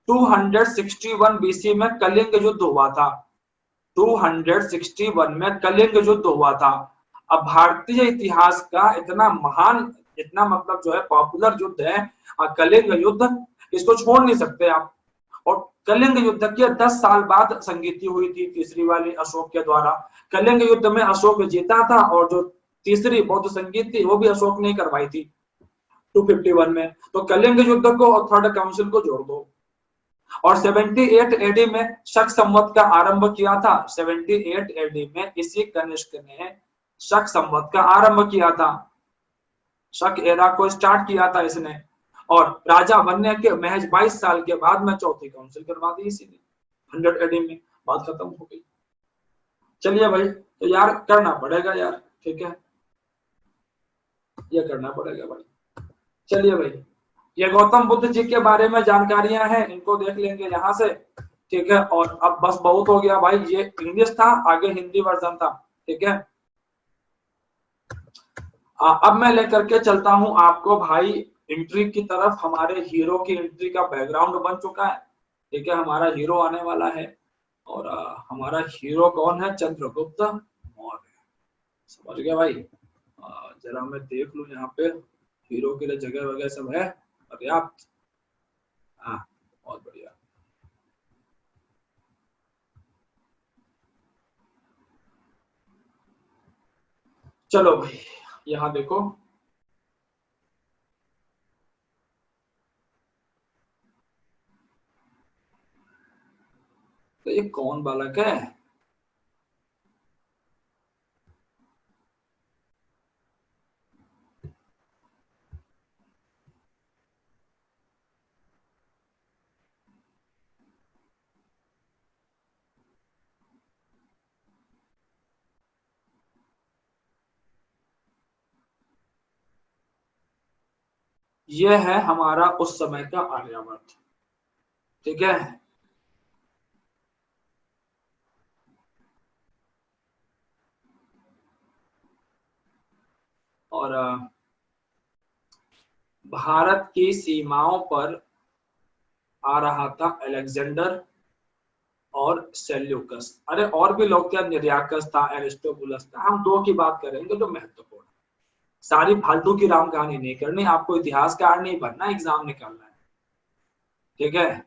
Speaker 1: 261 बीसी में कलिंग युद्ध हुआ था, 261 में कलिंग युद्ध हुआ था। अब भारतीय इतिहास का इतना महान, इतना मतलब जो है पॉपुलर युद्ध है कलिंग युद्ध, इसको छोड़ नहीं सकते आप। और कलिंग युद्ध के 10 साल बाद संगीति हुई थी, तीसरी वाली अशोक के द्वारा। कलिंग युद्ध में अशोक जीता था, और जो तीसरी बौद्ध संगीत थी वो भी अशोक ने करवाई थी 251 में। तो कलिंग युद्ध को और थर्ड काउंसिल को जोड़ दो। और 78 एडी में शक संवत का आरंभ किया था, 78 एडी में इसी कनिष्क ने शक संवत का आरंभ किया था, शक एरा को स्टार्ट किया था इसने। और राजा बनने के महज 22 साल के बाद में चौथी काउंसिल करवा दी इसी ने 100 एडी में, बात खत्म हो गई। चलिए भाई, तो यार करना पड़ेगा यार, ठीक है, ये करना पड़ेगा भाई। चलिए भाई, ये गौतम बुद्ध जी के बारे में जानकारियां हैं, इनको देख लेंगे यहाँ से। ठीक है, और अब बस बहुत हो गया भाई, ये इंग्लिश था, आगे हिंदी वर्जन था। ठीक है, अब मैं लेकर के चलता हूं आपको भाई एंट्री की तरफ। हमारे हीरो की एंट्री का बैकग्राउंड बन चुका है। ठीक है, हमारा हीरो आने वाला है, और हमारा हीरो कौन है, चंद्रगुप्त मौर्य। समझ गया भाई। जरा मैं देख लूं यहाँ पे हीरो के लिए जगह वगैरह सब है पर्याप्त। हाँ, बहुत बढ़िया। चलो भाई, यहाँ देखो, तो ये कौन बालक है, ये है हमारा उस समय का आर्यभट्ट। ठीक है, और भारत की सीमाओं पर आ रहा था अलेक्जेंडर और सेल्यूकस। अरे और भी लोग थे, निर्याकस था, एरिस्टोबुलस था, हम दो की बात करेंगे जो महत्वपूर्ण। सारी फालतू की राम कहानी नहीं करनी, आपको इतिहासकार नहीं बनना, एग्जाम निकालना है, ठीक है।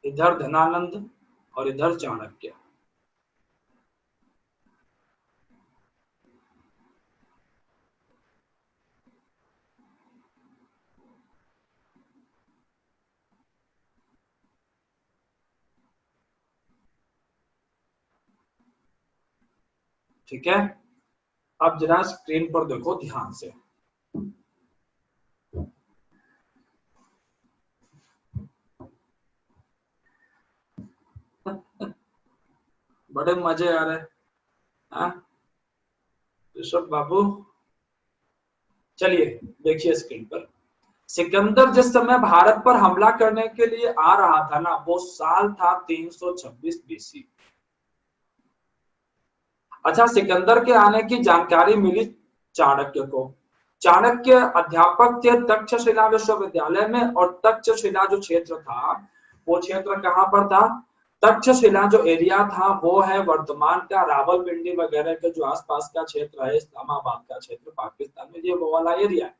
Speaker 1: इधर धनानंद और इधर चाणक्य। ठीक है, अब जरा स्क्रीन पर देखो ध्यान से। बड़े मजे आ रहे हैं ऋषभ बाबू। चलिए देखिए स्क्रीन पर, सिकंदर जिस समय भारत पर हमला करने के लिए आ रहा था ना, वो साल था 326 बीसी। अच्छा, सिकंदर के आने की जानकारी मिली चाणक्य को। चाणक्य अध्यापक थे तक्षशिला विश्वविद्यालय में, और तक्षशिला जो क्षेत्र था, वो क्षेत्र कहां पर था? तक्षशिला जो एरिया था वो है वर्तमान का रावलपिंडी वगैरह के जो आसपास का क्षेत्र है, इस्लामाबाद का क्षेत्र पाकिस्तान में, ये वो वाला एरिया है।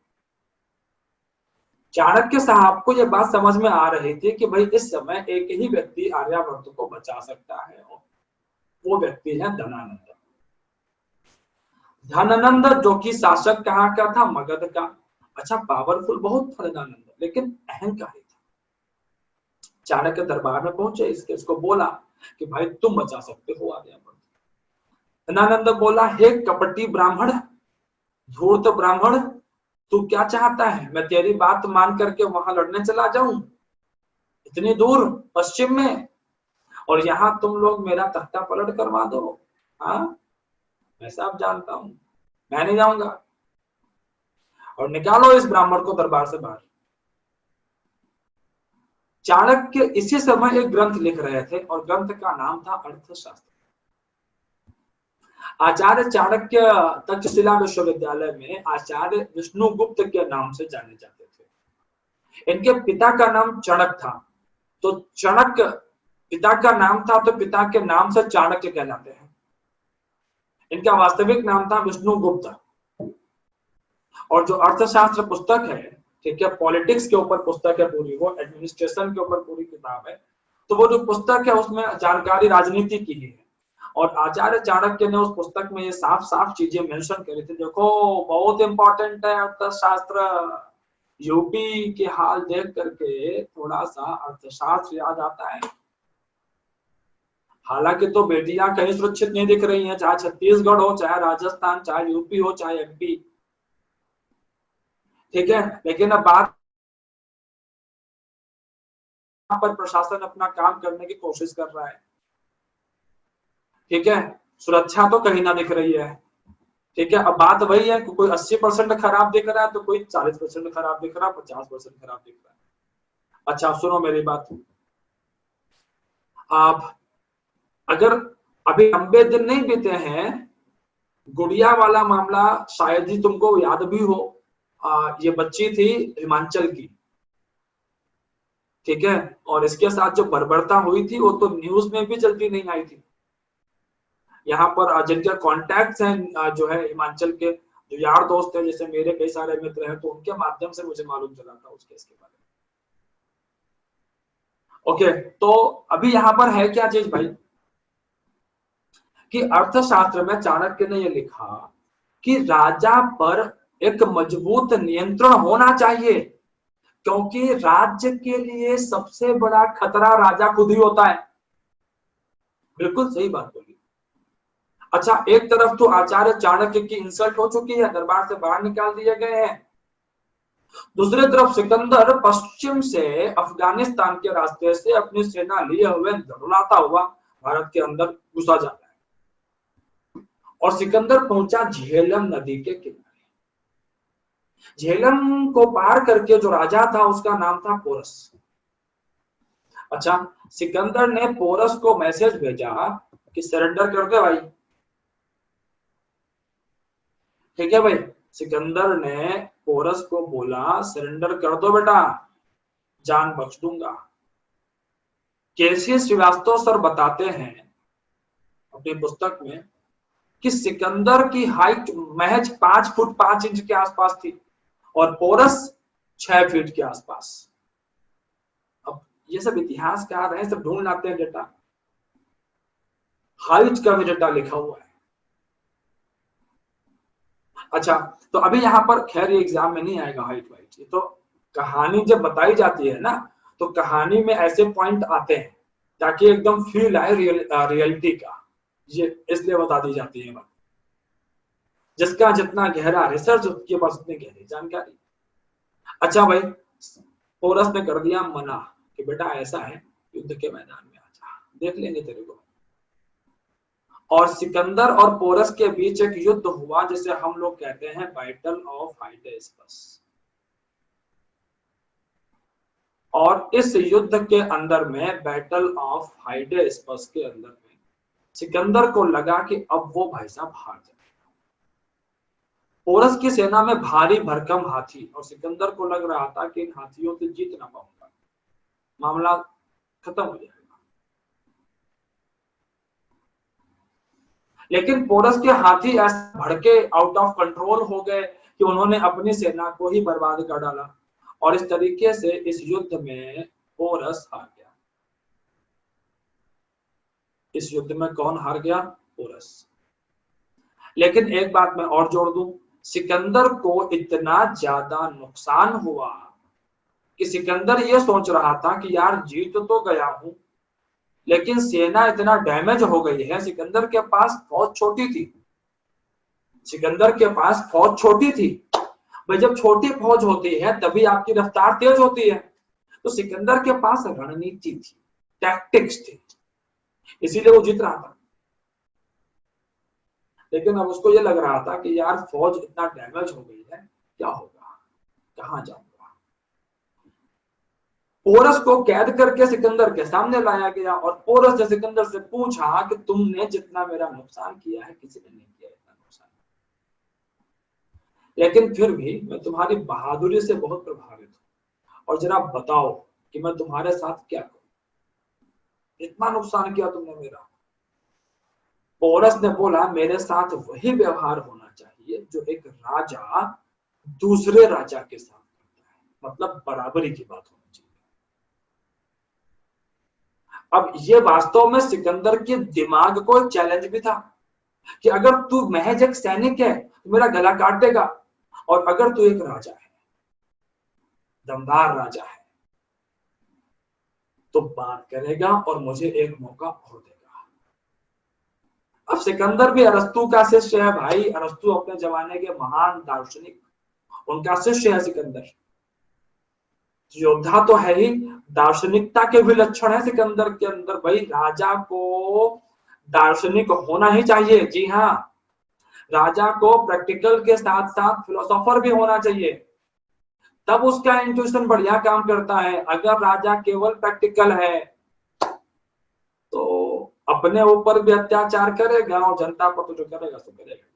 Speaker 1: चाणक्य साहब को यह बात समझ में आ रही थी कि भाई इस समय एक ही व्यक्ति आर्यावर्त को बचा सकता है, और वो व्यक्ति है धनानंद। धनानंद जो कि शासक कहाँ का था? मगध का। अच्छा, पावरफुल बहुत था धनानंद, लेकिन अहंकारी था। चाणक्य दरबार में पहुंचे, इसको बोला कि भाई तुम बचा सकते हो आर्यावर्त। धनानंद बोला, हे कपटी ब्राह्मण, धूर्त ब्राह्मण, तू क्या चाहता है? मैं तेरी बात मान करके वहां लड़ने चला जाऊं इतनी दूर पश्चिम में, और यहाँ तुम लोग मेरा तख्ता पलट करवा दो? हाँ, मैं सब जानता हूं, मैं नहीं जाऊंगा, और निकालो इस ब्राह्मण को दरबार से बाहर। चाणक्य इसी समय एक ग्रंथ लिख रहे थे, और ग्रंथ का नाम था अर्थशास्त्र। आचार्य चाणक्य तक्षशिला विश्वविद्यालय में आचार्य विष्णुगुप्त के नाम से जाने जाते थे। इनके पिता का नाम चणक था, तो चणक पिता का नाम था, तो पिता के नाम से चाणक्य कहलाते हैं। इनका वास्तविक नाम था विष्णुगुप्त। और जो अर्थशास्त्र पुस्तक है, ठीक है, पॉलिटिक्स के ऊपर पुस्तक है पूरी, वो एडमिनिस्ट्रेशन के ऊपर पूरी किताब है, तो वो जो पुस्तक है उसमें जानकारी राजनीति की है। और आचार्य चाणक्य ने उस पुस्तक में ये साफ साफ चीजें मेंशन करी थी। देखो, बहुत इंपॉर्टेंट है अर्थशास्त्र। यूपी के हाल देख करके थोड़ा सा अर्थशास्त्र याद आता है। हालांकि तो बेटियां कहीं सुरक्षित नहीं दिख रही हैं, चाहे छत्तीसगढ़ हो, चाहे राजस्थान, चाहे यूपी हो, चाहे एमपी, ठीक है, लेकिन अब बात पर प्रशासन अपना काम करने की कोशिश कर रहा है, ठीक है, सुरक्षा तो कहीं ना दिख रही है, ठीक है। अब बात वही है कि कोई 80% खराब दिख रहा है, तो कोई 40% खराब दिख रहा है, 50% खराब दिख रहा है। अच्छा सुनो मेरी बात, आप अगर अभी लंबे दिन नहीं बीते हैं, गुड़िया वाला मामला शायद ही तुमको याद भी हो। ये बच्ची थी हिमाचल की, ठीक है, और इसके साथ जो बर्बरता हुई थी वो तो न्यूज में भी जल्दी नहीं आई थी। यहाँ पर जिनके कॉन्टैक्ट्स हैं जो है हिमाचल के, जो यार दोस्त है, जैसे मेरे कई सारे मित्र हैं, तो उनके माध्यम से मुझे मालूम चला था उस केस के बारे में। ओके, तो अभी यहाँ पर है क्या चीज भाई, कि अर्थशास्त्र में चाणक्य ने यह लिखा कि राजा पर एक मजबूत नियंत्रण होना चाहिए, क्योंकि राज्य के लिए सबसे बड़ा खतरा राजा खुद ही होता है। बिल्कुल सही बात बोली। अच्छा, एक तरफ तो आचार्य चाणक्य की इंसल्ट हो चुकी है, दरबार से बाहर निकाल दिए गए हैं, दूसरी तरफ सिकंदर पश्चिम से अफगानिस्तान के रास्ते से अपनी सेना लिए हुए दौड़ाता हुआ भारत के अंदर घुसा जाता है, और सिकंदर पहुंचा झेलम नदी के किनारे। झेलम को पार करके जो राजा था उसका नाम था पोरस। अच्छा, सिकंदर ने पोरस को मैसेज भेजा कि सरेंडर कर दे भाई, ठीक है भाई। सिकंदर ने पोरस को बोला सरेंडर कर दो बेटा, जान बख्श दूंगा। केसी श्रीवास्तव सर बताते हैं अपनी पुस्तक में कि सिकंदर की हाइट महज 5 फुट 5 इंच के आसपास थी और पोरस 6 फीट के आसपास। अब ये सब इतिहासकार हैं, सब ढूंढ लाते हैं डेटा, हाइट का भी डेटा लिखा हुआ है। अच्छा, तो अभी यहाँ पर खैर ये एग्जाम में नहीं आएगा हाइट वाइट, ये तो कहानी जब बताई जाती है ना, तो कहानी में ऐसे पॉइंट आते हैं ताकि एकदम फील आए रियलिटी का, ये इसलिए बता दी जाती है बात। जिसका जितना गहरा रिसर्च उसके पास उतनी गहरी जानकारी। अच्छा भाई, पोरस ने कर दिया मना कि बेटा ऐसा है, युद्ध के मैदान में आ जा, देख लेंगे तेरे को। और सिकंदर और पोरस के बीच एक युद्ध हुआ जिसे हम लोग कहते हैं बैटल ऑफ हाइडेस्पस। और इस युद्ध के अंदर में, बैटल ऑफ हाइडेस्पस के अंदर में, सिकंदर को लगा कि अब वो भाई साहब हार जाए। पोरस की सेना में भारी भरकम हाथी, और सिकंदर को लग रहा था कि इन हाथियों से जीत ना पाऊंगा, मामला खत्म हो जाएगा। लेकिन पोरस के हाथी ऐसे भड़के, आउट ऑफ कंट्रोल हो गए कि उन्होंने अपनी सेना को ही बर्बाद कर डाला, और इस तरीके से इस युद्ध में पोरस हार गया। इस युद्ध में कौन हार गया? पोरस। लेकिन एक बात मैं और जोड़ दूं, सिकंदर को इतना ज्यादा नुकसान हुआ कि सिकंदर ये सोच रहा था कि यार जीत तो गया हूं, लेकिन सेना इतना डैमेज हो गई है। सिकंदर के पास फौज छोटी थी, सिकंदर के पास फौज छोटी थी भाई, जब छोटी फौज होती है तभी आपकी रफ्तार तेज होती है। तो सिकंदर के पास रणनीति थी, टैक्टिक्स थी, इसीलिए वो जीत रहा था। लेकिन अब उसको ये लग रहा था कि यार फौज इतना डैमेज हो गई है, क्या होगा, कहां जाऊंगा। पोरस को कैद करके सिकंदर के सामने लाया गया, और पोरस ने सिकंदर से पूछा कि तुमने जितना मेरा नुकसान किया है, किसी ने नहीं किया इतना नुकसान, लेकिन फिर भी मैं तुम्हारी बहादुरी से बहुत प्रभावित हूं, और जरा बताओ कि मैं तुम्हारे साथ क्या करूं, इतना नुकसान किया तुमने मेरा। पोरस ने बोला, मेरे साथ वही व्यवहार होना चाहिए जो एक राजा दूसरे राजा के साथ करता है, मतलब बराबरी की बात होनी चाहिए। अब ये वास्तव में सिकंदर के दिमाग को एक चैलेंज भी था कि अगर तू महज एक सैनिक है तो मेरा गला काट देगा, और अगर तू एक राजा है, दमदार राजा है, तो बात करेगा और मुझे एक मौका और देगा। अब सिकंदर भी अरस्तु का शिष्य है भाई, अरस्तु अपने जमाने के महान दार्शनिक, उनका शिष्य है सिकंदर। योद्धा तो है ही, दार्शनिकता के भी लक्षण है सिकंदर के अंदर। भाई राजा को दार्शनिक होना ही चाहिए, जी हाँ, राजा को प्रैक्टिकल के साथ साथ फिलोसोफर भी होना चाहिए, तब उसका इंट्यूशन बढ़िया काम करता है। अगर राजा केवल प्रैक्टिकल है तो अपने ऊपर भी अत्याचार करेगा और जनता पर तो जो करेगा सो करेगा।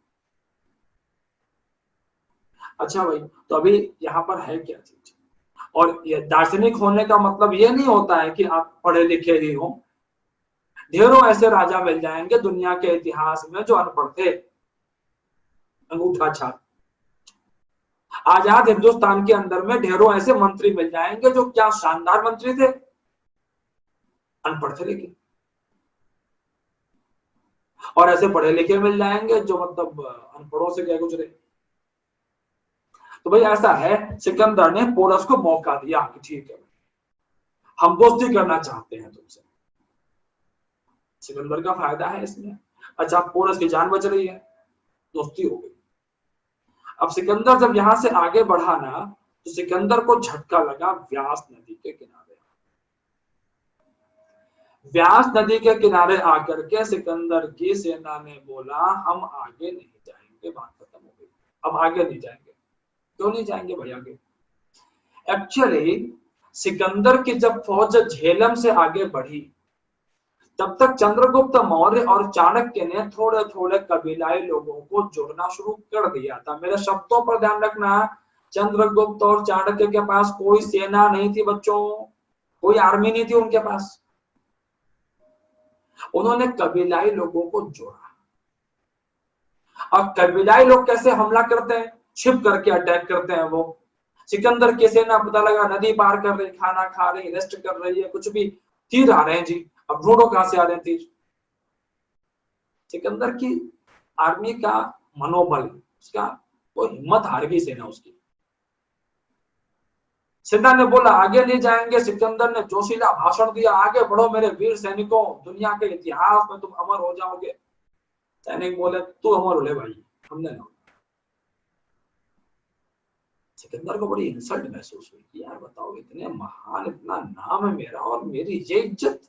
Speaker 1: अच्छा भाई, तो अभी यहाँ पर है क्या चीज, और ये दार्शनिक होने का मतलब ये नहीं होता है कि आप पढ़े लिखे ही हो। ढेरों ऐसे राजा मिल जाएंगे दुनिया के इतिहास में जो अनपढ़ थे, अंगूठा छाप। आजाद हिंदुस्तान के अंदर में ढेरों ऐसे मंत्री मिल जाएंगे जो क्या शानदार मंत्री थे, अनपढ़ थे लेकिन। और ऐसे पढ़े लिखे मिल जाएंगे जो मतलब अनपढ़ों से क्या गुजरे। तो भाई ऐसा है, सिकंदर ने पोरस को मौका दिया कि ठीक है हम दोस्ती करना चाहते हैं तुमसे। सिकंदर का फायदा है इसमें। अच्छा, पोरस की जान बच रही है, दोस्ती हो गई। अब सिकंदर जब यहां से आगे बढ़ा ना, तो सिकंदर को झटका लगा व्यास नदी के किनारे। व्यास नदी के किनारे आकर के सिकंदर की सेना ने बोला, हम आगे नहीं जाएंगे, बात खत्म हो गई, अब आगे नहीं जाएंगे। क्यों नहीं जाएंगे भाई आगे? एक्चुअली सिकंदर की जब फौज झेलम से आगे बढ़ी, तब तक चंद्रगुप्त मौर्य और चाणक्य ने थोड़े थोड़े कबीलाई लोगों को जोड़ना शुरू कर दिया था। मेरे शब्दों पर ध्यान रखना, चंद्रगुप्त और चाणक्य के पास कोई सेना नहीं थी बच्चों, कोई आर्मी नहीं थी उनके पास। उन्होंने कबीलाई लोगों को जोड़ा। अब कबीलाई लोग कैसे हमला करते हैं, छिप करके अटैक करते हैं। वो सिकंदर की सेना पता लगा नदी पार कर रही, खाना खा रही, रेस्ट कर रही है, कुछ भी, तीर आ रहे हैं जी। अब ढूंढो कहां से आ रहे हैं तीर। सिकंदर की आर्मी का मनोबल, उसका वो हिम्मत हार गई सेना उसकी। सेना ने बोला आगे नहीं जाएंगे। सिकंदर ने जोशीला भाषण दिया, आगे बढ़ो मेरे वीर सैनिकों, दुनिया के इतिहास में तुम अमर हो जाओगे। सैनिक बोले तू अमर हो ले भाई, हमने ना। सिकंदर को बड़ी इंसल्ट महसूस हुई कि यार बताओ, इतने महान, इतना नाम है मेरा और मेरी ये इज्जत।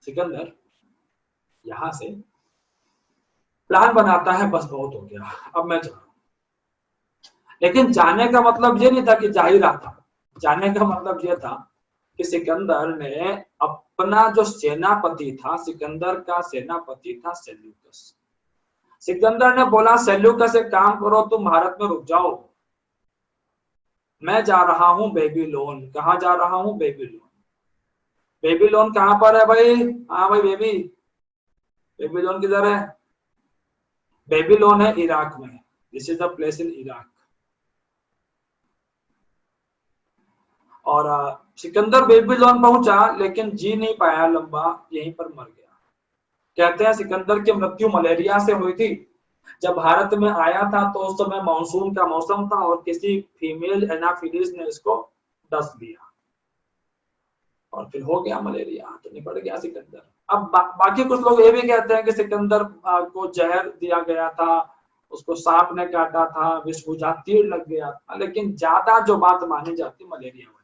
Speaker 1: सिकंदर यहां से प्लान बनाता है, बस बहुत हो गया, अब मैं जा रहा हूं। लेकिन जाने का मतलब ये नहीं था कि जा ही रहा था। जाने का मतलब ये था कि सिकंदर ने अपना जो सेनापति था, सिकंदर का सेनापति था सेल्यूकस। सिकंदर ने बोला सेल्यूकस एक काम करो, तुम भारत में रुक जाओ, मैं जा रहा हूं बेबीलोन। कहां जा रहा हूं? बेबीलोन। बेबीलोन कहां पर है भाई? हाँ भाई बेबीलोन किधर है? बेबीलोन है इराक में। This is the place in Iraq. और सिकंदर बेबीलोन पहुंचा, लेकिन जी नहीं पाया लंबा, यहीं पर मर गया। कहते हैं सिकंदर की मृत्यु मलेरिया से हुई थी। जब भारत में आया था तो उस समय मानसून का मौसम था और किसी फीमेल एनाफिलिस ने इसको डस दिया और फिर हो गया मलेरिया, तो निपट गया सिकंदर। अब बाकी कुछ लोग ये भी कहते हैं कि सिकंदर को जहर दिया गया था, उसको सांप ने काटा था, विष बुझा तीर लग गया था, लेकिन ज्यादा जो बात मानी जाती मलेरिया वाली।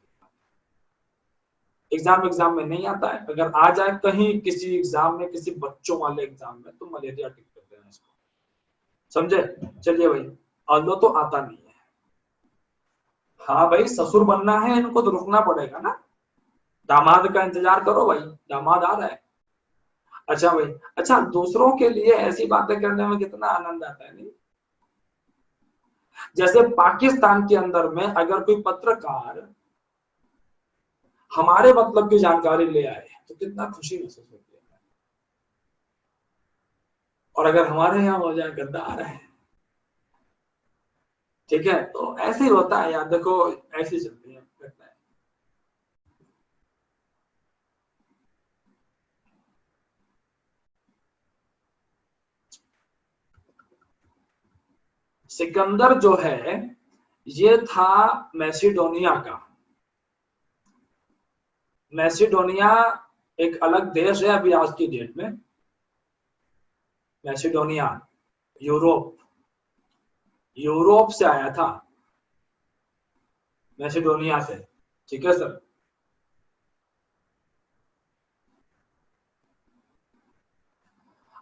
Speaker 1: एग्जाम में नहीं आता है, अगर आ जाए कहीं किसी एग्जाम में, किसी बच्चों वाले एग्जाम में, तो मलेरिया टिक करते हैं इसको, समझे? चलिए भाई, अल्लो तो आता नहीं है। हाँ भाई, ससुर बनना है इनको तो रुकना पड़ेगा ना। दामाद का इंतजार करो भाई, दामाद आ रहा है। अच्छा भाई, अच्छा, दूसरों के लिए ऐसी बातें करने में कितना आनंद आता है नहीं? जैसे पाकिस्तान के अंदर में अगर कोई पत्रकार हमारे मतलब की जानकारी ले आए तो कितना खुशी महसूस होती है। और अगर हमारे यहाँ हो जाए गद्दार है, ठीक है, तो ऐसे ही होता है यार, देखो ऐसे चलती है घटनाएं। सिकंदर जो है ये था मैसिडोनिया का। मैसिडोनिया एक अलग देश है अभी आज की डेट में। मैसिडोनिया यूरोप, यूरोप से आया था, मैसिडोनिया से। ठीक है सर।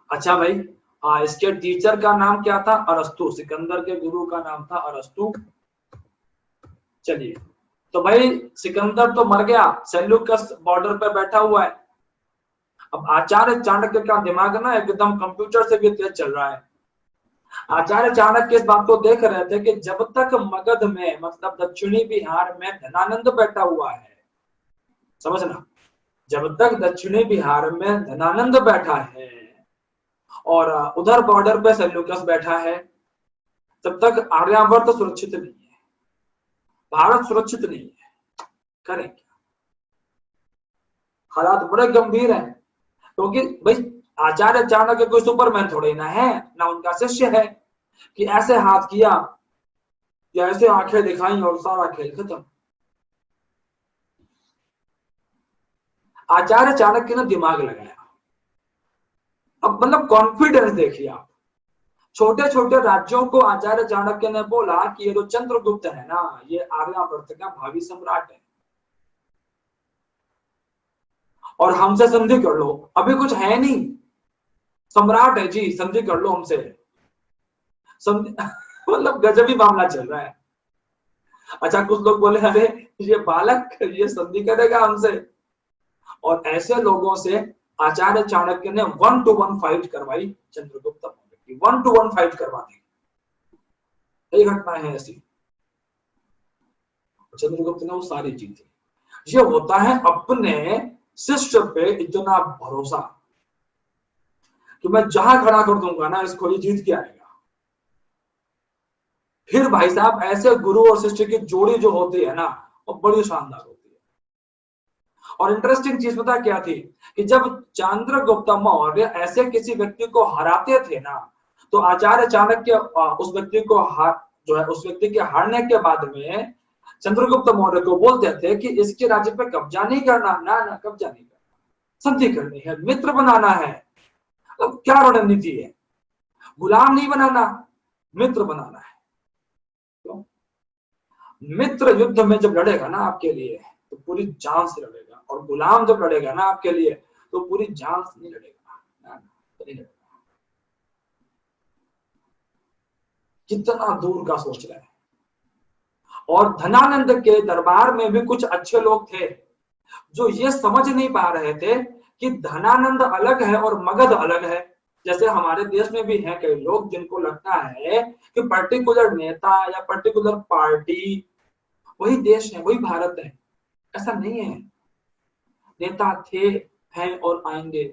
Speaker 1: अच्छा भाई, इसके टीचर का नाम क्या था? अरस्तु। सिकंदर के गुरु का नाम था अरस्तु। चलिए, तो भाई सिकंदर तो मर गया, सेल्यूकस बॉर्डर पे बैठा हुआ है। अब आचार्य चाणक्य का दिमाग ना एकदम कंप्यूटर से भी तेज चल रहा है। आचार्य चाणक्य इस बात को देख रहे थे कि जब तक मगध में, मतलब दक्षिणी बिहार में धनानंद बैठा हुआ है, समझना, जब तक दक्षिणी बिहार में धनानंद बैठा है और उधर बॉर्डर पे सेल्यूकस बैठा है, तब तक आर्यावर्त सुरक्षित नहीं है, भारत सुरक्षित नहीं है। करें क्या? हालात बड़े गंभीर हैं, क्योंकि भाई आचार्य चाणक्य कोई सुपरमैन थोड़े ना है, ना उनका शिष्य है कि ऐसे हाथ किया या ऐसे आंखें दिखाई और सारा खेल खत्म। आचार्य चाणक्य ने दिमाग लगाया। अब मतलब कॉन्फिडेंस देखिए आप। छोटे छोटे राज्यों को आचार्य चाणक्य ने बोला कि ये जो चंद्रगुप्त है ना, ये आर्यावर्त का भावी सम्राट है और हमसे संधि कर लो। अभी कुछ है नहीं, सम्राट है जी, संधि कर लो हमसे। संधि मतलब गजब ही मामला चल रहा है। अच्छा, कुछ लोग बोले अरे ये बालक, ये संधि करेगा हमसे। और ऐसे लोगों से आचार्य चाणक्य ने 1-to-1 फाइट करवाई चंद्रगुप्त मौर्य की। 1-to-1 फाइट करवा दी। कई घटनाएं हैं ऐसी, चंद्रगुप्त ने वो सारी जीती। ये होता है अपने शिष्य पे इतना भरोसा कि मैं जहां खड़ा कर दूंगा ना इसको, ये जीत के आएगा। फिर भाई साहब ऐसे गुरु और शिष्य की जोड़ी जो होती है ना, वो बड़ी शानदार होती है। और इंटरेस्टिंग चीज पता क्या थी कि जब चंद्रगुप्त मौर्य ऐसे किसी व्यक्ति को हराते थे ना, तो आचार्य चाणक्य उस व्यक्ति को जो है उस व्यक्ति के हारने के बाद में चंद्रगुप्त मौर्य को बोलते थे कि इसके राज्य पे कब्जा नहीं करना, ना ना कब्जा नहीं करना, संधि करनी है, मित्र बनाना है। अब क्या रणनीति है, गुलाम नहीं बनाना, मित्र बनाना है। तो मित्र युद्ध में जब लड़ेगा ना आपके लिए तो पूरी जान से लड़ेगा, और गुलाम जब लड़ेगा ना आपके लिए तो पूरी जान से नहीं लड़ेगा, ना, तो नहीं लड़ेगा। कितना दूर का सोच रहे हैं। और धनानंद के दरबार में भी कुछ अच्छे लोग थे जो ये समझ नहीं पा रहे थे कि धनानंद अलग है और मगध अलग है। जैसे हमारे देश में भी हैं कई लोग जिनको लगता है कि पर्टिकुलर नेता या पर्टिकुलर पार्टी वही देश है, वही भारत है। ऐसा नहीं है। नेता थे, हैं और आएंगे।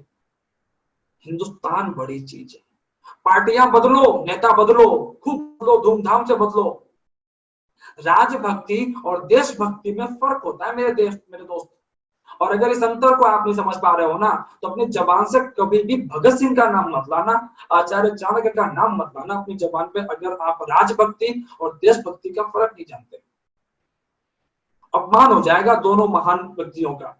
Speaker 1: हिंदुस्तान बड़ी चीज है। पार्टियां बदलो, नेता बदलो, खूब बदलो, धूमधाम से बदलो। राजभक्ति और देशभक्ति में फर्क होता है मेरे दोस्त। और अगर इस अंतर को आप नहीं समझ पा रहे हो ना, तो अपनी जबान से कभी भी भगत सिंह का नाम मत लाना, आचार्य चाणक्य का नाम मत लाना अपनी जबान पे, अगर आप राजभक्ति और देशभक्ति का फर्क नहीं जानते। अपमान हो जाएगा दोनों महान व्यक्तियों का।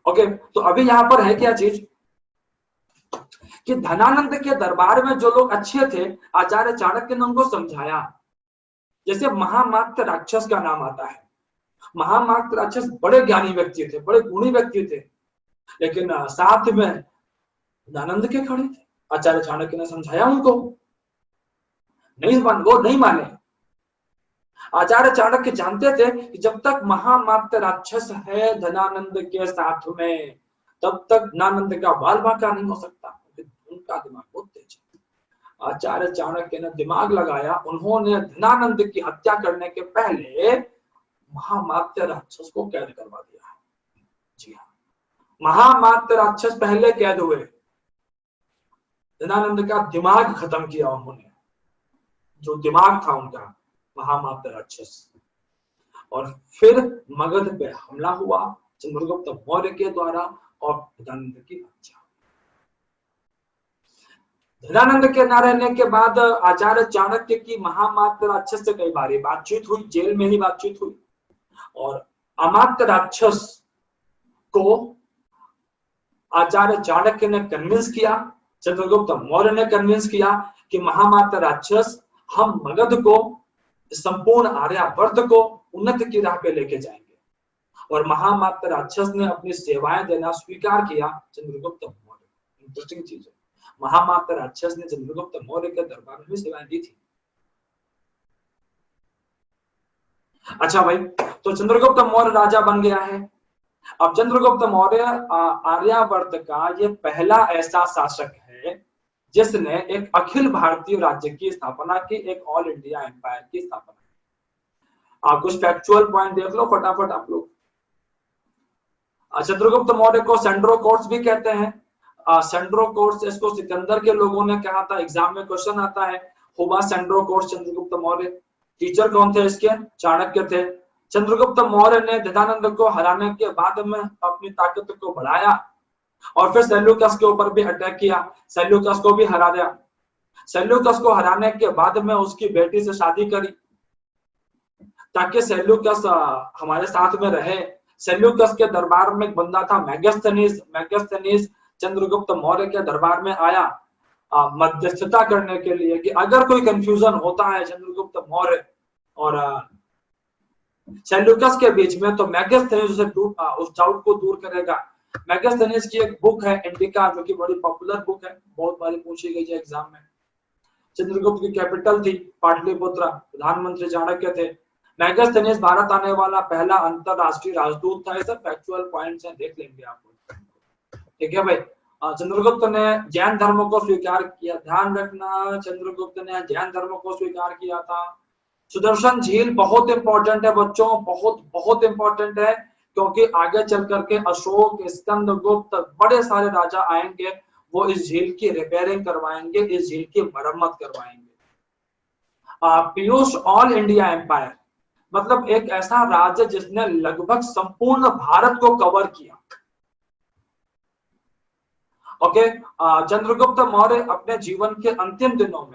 Speaker 1: ओके, तो अभी यहां पर है क्या चीज कि धनानंद के दरबार में जो लोग अच्छे थे, आचार्य चाणक्य ने उनको समझाया। जैसे महामात्र राक्षस का नाम आता है। महामात्र राक्षस बड़े ज्ञानी व्यक्ति थे, बड़े गुणी व्यक्ति थे, लेकिन साथ में धनानंद के खड़े थे। आचार्य चाणक्य ने समझाया उनको, वो नहीं माने। आचार्य चाणक्य जानते थे कि जब तक महामात्र राक्षस है धनानंद के साथ में, तब तक धनानंद का बाल बांका नहीं हो सकता। उनका दिमाग बहुत तेज है। आचार्य चाणक्य ने दिमाग लगाया, उन्होंने धनानंद की हत्या करने के पहले महामात्र राक्षस को कैद करवा दिया। जी हाँ, महामात्र राक्षस पहले कैद हुए, धनानंद का दिमाग खत्म किया उन्होंने, जो दिमाग था उनका, महामात्र राक्षस। और फिर मगध पे हमला हुआ चंद्रगुप्त मौर्य के द्वारा और धनानंद की हत्या। धनानंद के न रहने के बाद आचार्य चाणक्य की महामात्र राक्षस से कई बार बातचीत हुई, जेल में ही बातचीत हुई। और अमात्य राक्षस को आचार्य चाणक्य ने कन्विंस किया, चंद्रगुप्त मौर्य ने कन्विंस किया कि महामात्र राक्षस हम मगध को, संपूर्ण आर्यावर्त को उन्नति की राह पे लेके जाएंगे। और महामात्र राक्षस ने अपनी सेवाएं देना स्वीकार किया चंद्रगुप्त मौर्य। इंटरेस्टिंग चीज है, महामात्र राक्षस ने चंद्रगुप्त मौर्य के दरबार में भी सेवाएं दी थी। अच्छा भाई, तो चंद्रगुप्त मौर्य राजा बन गया है। अब चंद्रगुप्त मौर्य आर्यावर्त का ये पहला ऐसा शासक है जिसने एक अखिल भारतीय राज्य की स्थापना की, एक ऑल इंडिया एम्पायर की स्थापना। आप कुछ फैक्चुअल पॉइंट देख लो फटाफट आप लोग। चंद्रगुप्त मौर्य को सेंड्रोकोर्स भी कहते हैं। सेंड्रोकोर्स इसको सिकंदर के लोगों ने कहा था, एग्जाम में क्वेश्चन आता है, हुआ सेंड्रोकोर्स चंद्रगुप्त मौर्य। टीचर कौन थे इसके? चाणक्य थे। चंद्रगुप्त मौर्य ने धनानंद को हराने के बाद में अपनी ताकत को बढ़ाया और फिर सेल्यूकस के ऊपर भी अटैक किया, सेल्यूकस को भी हरा दिया। सेल्यूकस को हराने के बाद में उसकी बेटी से शादी करी ताकि सेल्यूकस हमारे साथ में रहे। सेल्यूकस के दरबार में एक बंदा था मेगास्थनीज। मेगास्थनीज चंद्रगुप्त मौर्य के दरबार में आया मध्यस्थता करने के लिए कि अगर कोई कंफ्यूजन होता है चंद्रगुप्त मौर्य और सेल्यूकस के बीच में, तो मेगास्थनीज उस डाउट को दूर करेगा। मेगास्थनीज की एक बुक है इंडिका, जो कि बड़ी पॉपुलर बुक है, बहुत बार पूछी गई है एग्जाम में। चंद्रगुप्त की कैपिटल थी पाटलिपुत्र, प्रधानमंत्री चाणक्य थे। मेगास्थनीज भारत आने वाला पहला अंतरराष्ट्रीय राजदूत था। ये सब फैक्चुअल पॉइंट्स हैं, देख लेंगे आप लोग। ठीक है भाई। चंद्रगुप्त ने जैन धर्म को स्वीकार किया। ध्यान रखना, चंद्रगुप्त ने जैन धर्म को स्वीकार किया था। सुदर्शन झील बहुत इंपॉर्टेंट है बच्चों, बहुत बहुत इंपॉर्टेंट है, क्योंकि आगे चल करके अशोक, स्कंदगुप्त, बड़े सारे राजा आएंगे, वो इस झील की रिपेयरिंग करवाएंगे, इस झील की मरम्मत करवाएंगे। पीयूष, ऑल इंडिया एम्पायर मतलब एक ऐसा राज्य जिसने लगभग संपूर्ण भारत को कवर किया। ओके, चंद्रगुप्त मौर्य अपने जीवन के अंतिम दिनों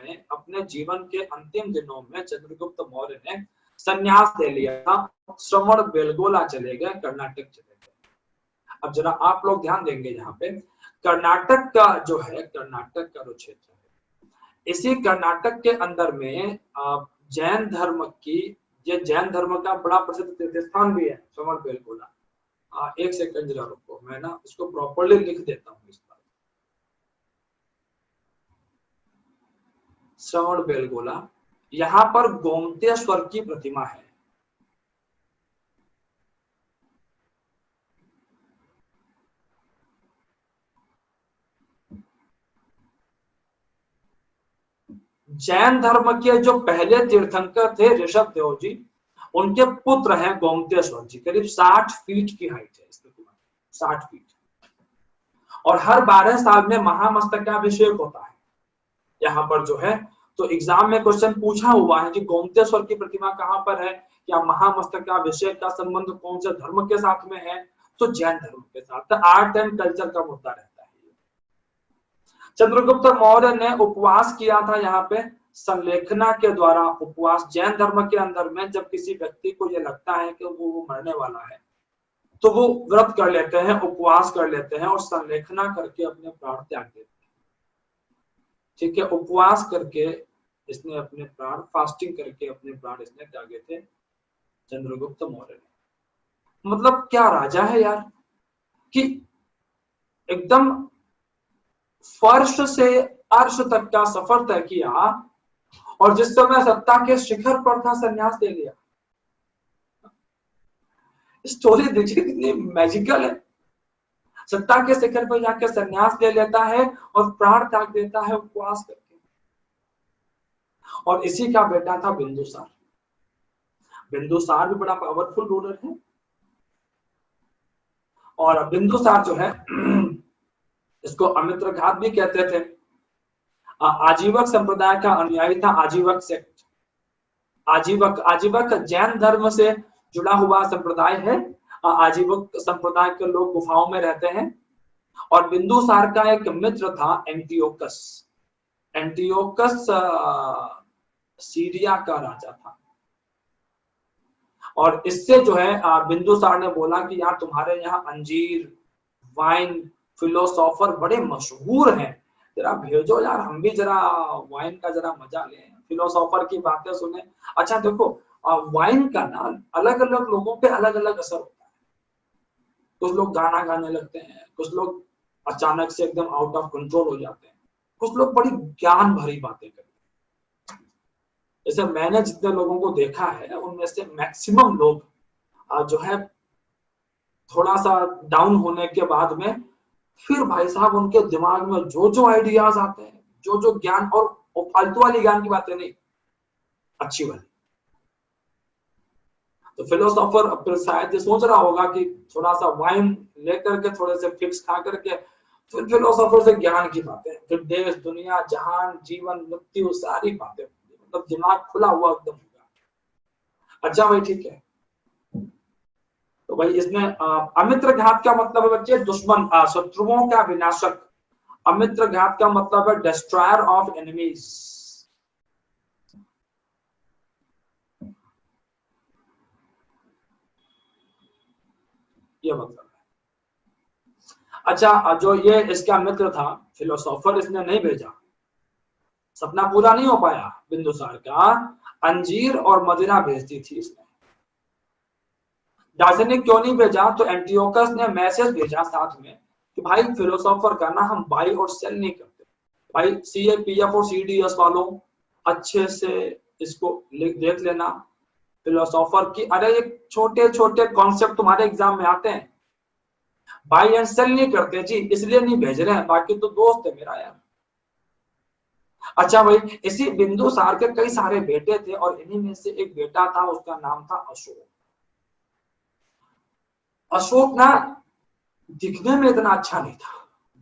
Speaker 1: में, चंद्रगुप्त मौर्य ने संन्यास ले लिया, श्रवण बेलगोला चले गए, कर्नाटक चले गए। अब जरा आप लोग ध्यान देंगे यहाँ पे, कर्नाटक का जो क्षेत्र है, इसी कर्नाटक के अंदर में जैन धर्म का बड़ा प्रसिद्ध तीर्थ स्थान भी है, श्रवण बेलगोला। एक सेकंड जरा रुको, मैं ना इसको प्रॉपर्ली लिख देता हूँ। इस बार श्रवण बेलगोला, यहाँ पर गोमतेश्वर की प्रतिमा है। जैन धर्म के जो पहले तीर्थंकर थे ऋषभ देव जी, उनके पुत्र हैं गोमतेश्वर जी। करीब 60 फीट की हाइट है इस प्रतिमा, 60 फीट। और हर 12 साल में महामस्तकाभिषेक होता है यहाँ पर जो है। तो एग्जाम में क्वेश्चन पूछा हुआ है कि गोमतेश्वर की प्रतिमा कहाँ पर है, या महामस्तकाभिषेक का संबंध कौन से धर्म के साथ में है, तो जैन धर्म के साथ। आर्ट एंड कल्चर का मुद्दा रहता है। चंद्रगुप्त मौर्य ने उपवास किया था यहाँ पे संलेखना के द्वारा। उपवास जैन धर्म के अंदर में, जब किसी व्यक्ति को ये लगता है कि वो मरने वाला है, तो वो व्रत कर लेते हैं, उपवास कर लेते हैं और संलेखना करके अपने प्राण त्याग देते हैं। ठीक है, उपवास करके इसने अपने प्राण, फास्टिंग करके अपने प्राण इसने त्यागे थे चंद्रगुप्त मौर्य ने। मतलब क्या राजा है यार, कि एकदम फर्श से अर्श तक का सफर तय किया, और जिस समय सत्ता के शिखर पर था संन्यास ले लिया। स्टोरी देखिए कितनी मैजिकल है। सत्ता के शिखर पर जाकर संन्यास ले लेता है और प्राण त्याग देता है उपवास करके। और इसी का बेटा था बिंदुसार। बिंदुसार भी बड़ा पावरफुल रूलर है। और बिंदुसार जो है इसको अमित्र घात भी कहते थे। आजीवक संप्रदाय का अनुयायी था, आजीवक सेक्ट। आजीवक जैन धर्म से जुड़ा हुआ संप्रदाय है। आजीवक संप्रदाय के लोग गुफाओं में रहते हैं। और बिंदुसार का एक मित्र था एंटियोकस। एंटियोकस सीरिया का राजा था। और इससे जो है बिंदुसार ने बोला कि यार तुम्हारे यहाँ अंजीर, वाइन, फिलोसोफर बड़े मशहूर हैं, जरा भेजो यार, हम भी जरा वाइन का जरा मजा लें, फिलोसोफर की बातें सुने। अच्छा देखो, वाइन का ना अलग अलग लोगों पे अलग अलग असर होता है। कुछ लोग गाना गाने लगते हैं, कुछ लोग अचानक से एकदम आउट ऑफ कंट्रोल हो जाते हैं, कुछ लोग बड़ी ज्ञान भरी बातें करते हैं। जैसे मैंने जितने लोगों को देखा है उनमें से मैक्सिमम लोग जो है थोड़ा सा डाउन होने के बाद में फिर भाई साहब उनके दिमाग में जो जो आइडियाज आते हैं, जो जो ज्ञान, और फालतू वाली ज्ञान की बातें नहीं, अच्छी वाली। तो फिलोसोफर फिर शायद ये सोच रहा होगा कि थोड़ा सा वाइन लेकर के, थोड़े से फिक्स खा करके, फिर फिलोसोफर से ज्ञान की बातें, फिर देश दुनिया जहान जीवन मृत्यु सारी बातें, मतलब दिमाग खुला हुआ एकदम होगा। अच्छा भाई ठीक है। तो भाई इसमें अमित्र घात का मतलब है बच्चे दुश्मन, शत्रुओं का विनाशक। अमित्र घात का मतलब है डिस्ट्रॉयर ऑफ एनिमीज। ये मतलब है। अच्छा, जो ये इसका मित्र था फिलोसोफर, इसने नहीं भेजा, सपना पूरा नहीं हो पाया बिंदुसार का। अंजीर और मदिरा भेजती थी इसने। दार्शनिक क्यों नहीं भेजा, तो एंटियोकस ने मैसेज भेजा साथ में कि भाई फिलोसोफर का ना हम बाई और सेल नहीं करते, भाई सीएपीएफ और सीडीएस वालों अच्छे से इसको देख लेना। फिलोसोफर की, अरे ये छोटे छोटे कॉन्सेप्ट तुम्हारे एग्जाम में आते हैं, बाई एंड सेल नहीं करते जी, इसलिए नहीं भेज रहे हैं, बाकी तो दोस्त है मेरा यार। अच्छा भाई, इसी बिंदुसार के कई सारे बेटे थे और इन्हीं में से एक बेटा था, उसका नाम था अशोक। अशोक ना दिखने में इतना अच्छा नहीं था,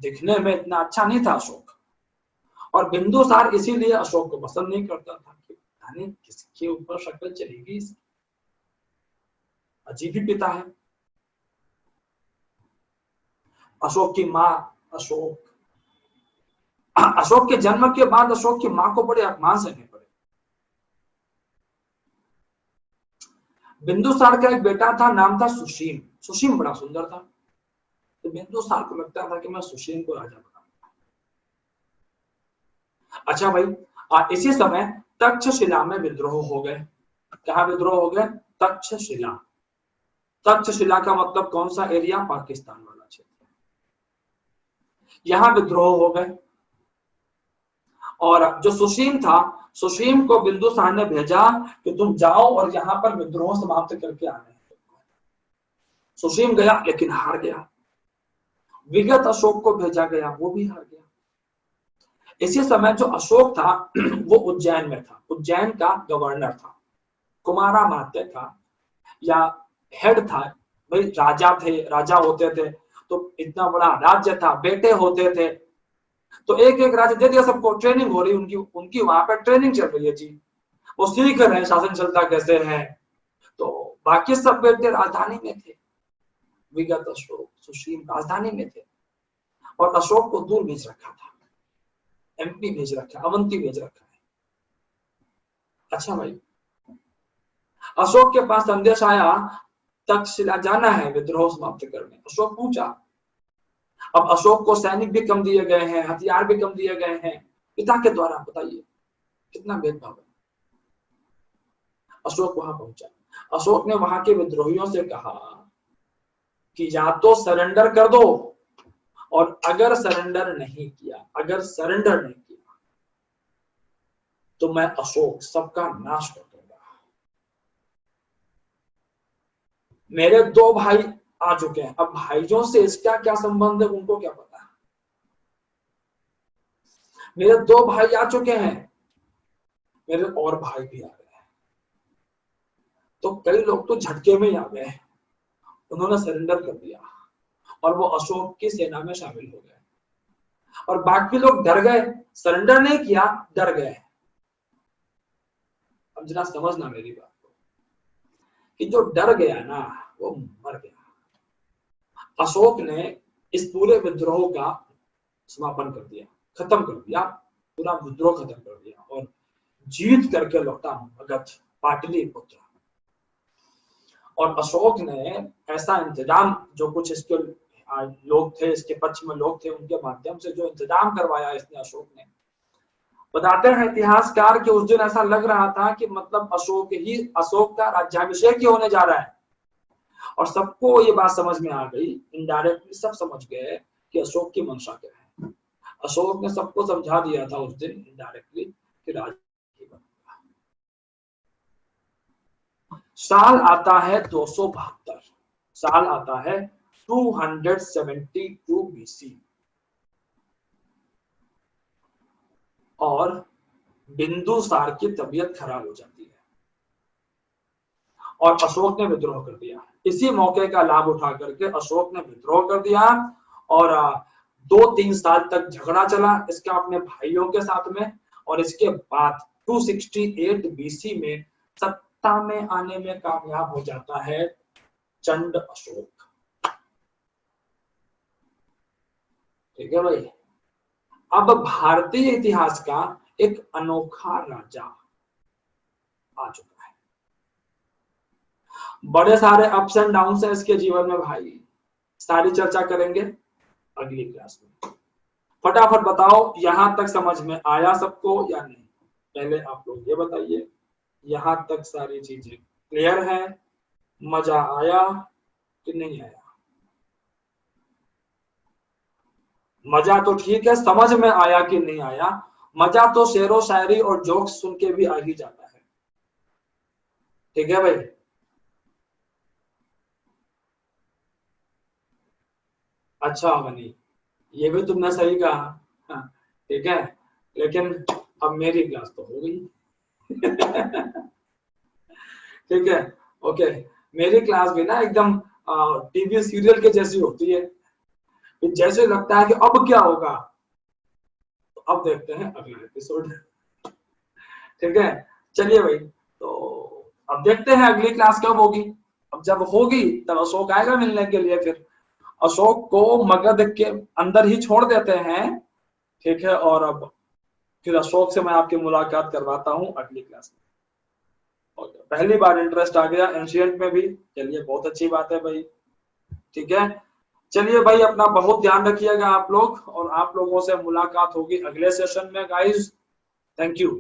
Speaker 1: दिखने में इतना अच्छा नहीं था अशोक। और बिंदुसार इसीलिए अशोक को पसंद नहीं करता था कि पता नहीं किसके ऊपर शक्ल चलेगी, अजीब ही पिता है। अशोक की माँ, अशोक अशोक के जन्म के बाद अशोक की माँ को बड़े अपमान सहने पड़े। बिंदुसार का एक बेटा था, नाम था सुशील। सुशील बड़ा सुंदर था, तो बिंदुसार को लगता था कि मैं सुशील को राजा बनाऊंगा। अच्छा भाई, इसी समय तक्षशिला में विद्रोह हो गए। कहा विद्रोह हो गए? तक्षशिला। तक्षशिला का मतलब कौन सा एरिया? पाकिस्तान वाला क्षेत्र। यहां विद्रोह हो गए और जो सुशील था, सुशील को बिंदुसार ने भेजा कि तुम जाओ और यहाँ पर विद्रोह समाप्त करके आने। सुशील गया लेकिन हार गया। विगत अशोक को भेजा गया, वो भी हार गया। इसी समय जो अशोक था वो उज्जैन में था, उज्जैन का गवर्नर था, कुमारामात्य था या हेड था। भाई राजा थे, राजा होते थे तो इतना बड़ा राज्य था, बेटे होते थे, तो एक एक राज्य दे दिया सबको, ट्रेनिंग हो रही उनकी उनकी वहां पर ट्रेनिंग चल रही है जी, वो सीख रहे हैं शासन चलता कैसे है। तो बाकी सब बेटे राजधानी में थे, विगत अशोक सुशील राजधानी में थे और अशोक को दूर भेज रखा था, एमपी भेज रखा, अवंती भेज रखा है। अच्छा भाई, अशोक के पास संदेश आया तक्षशिला जाना है विद्रोह समाप्त करने। अशोक पहुंचा। अब अशोक को सैनिक भी कम दिए गए हैं, हथियार भी कम दिए गए हैं पिता के द्वारा, बताइए कितना भेदभाव है। अशोक वहां पहुंचा। अशोक ने वहां के विद्रोहियों से कहा कि या तो सरेंडर कर दो, और अगर सरेंडर नहीं किया, अगर सरेंडर नहीं किया तो मैं अशोक सबका नाश कर दूंगा। मेरे दो भाई आ चुके हैं, अब भाइयों से इसका क्या संबंध है उनको क्या पता। मेरे दो भाई आ चुके हैं, मेरे और भाई भी आ गए हैं। तो कई लोग तो झटके में ही आ गए, उन्होंने सरेंडर कर दिया और वो अशोक की सेना में शामिल हो गए। और बाकी लोग डर गए, सरेंडर नहीं किया, डर गए। अब जरा समझना मेरी बात को, कि जो डर गया ना वो मर गया। अशोक ने इस पूरे विद्रोह का समापन कर दिया, खत्म कर दिया, पूरा विद्रोह खत्म कर दिया और जीत करके लौटा मगध, पाटलिपुत्र। और अशोक ने ऐसा इंतजाम, जो कुछ इसके लोग थे, इसके पक्ष में लोग थे, उनके माध्यम से जो इंतजाम करवाया इसने अशोक ने, बताते हैं इतिहासकार कि उस दिन ऐसा लग रहा था कि मतलब अशोक का राज्याभिषेक ही होने जा रहा है। और सबको ये बात समझ में आ गई, इनडायरेक्टली सब समझ गए कि अशोक की मंशा क्या है। अशोक ने सबको समझा दिया था उस दिन इनडायरेक्टली कि राज। साल आता है 272, साल आता है 272 बीसी, और बिंदुसार की तबीयत खराब हो जाती है और अशोक ने विद्रोह कर दिया। इसी मौके का लाभ उठा करके अशोक ने विद्रोह कर दिया और 2-3 साल तक झगड़ा चला इसका अपने भाइयों के साथ में। और इसके बाद 268 बीसी में सत्ता में आने में कामयाब हो जाता है चंड अशोक। ठीक है भाई, अब भारतीय इतिहास का एक अनोखा राजा आ चुका है। बड़े सारे अप्स एंड डाउन है इसके जीवन में भाई, सारी चर्चा करेंगे अगली क्लास में। फटाफट बताओ यहां तक समझ में आया सबको या नहीं? पहले आप लोग ये बताइए, यहां तक सारी चीजें क्लियर है? मजा आया कि नहीं आया? मजा तो ठीक है, समझ में आया कि नहीं आया? मजा तो शेरो शायरी और जोक्स सुन के भी आ ही जाता है। ठीक है भाई, अच्छा बनी, ये भी तुमने सही कहा। हाँ, ठीक है, लेकिन अब मेरी क्लास तो हो गई। ठीक है, ओके। मेरी क्लास भी ना एकदम टीवी सीरियल के जैसी होती है, जैसे लगता है कि अब क्या होगा। तो अब देखते हैं अगला एपिसोड। ठीक है, चलिए भाई, तो अब देखते हैं अगली क्लास कब होगी। अब जब होगी तब अशोक आएगा मिलने के लिए, फिर अशोक को मगध के अंदर ही छोड़ देते हैं। ठीक है, और अब फिर अशोक से मैं आपकी मुलाकात करवाता हूँ अगली क्लास में। और पहली बार इंटरेस्ट आ गया एंशियंट में भी, चलिए बहुत अच्छी बात है भाई। ठीक है, चलिए भाई, अपना बहुत ध्यान रखिएगा आप लोग, और आप लोगों से मुलाकात होगी अगले सेशन में गाइस। Thank you.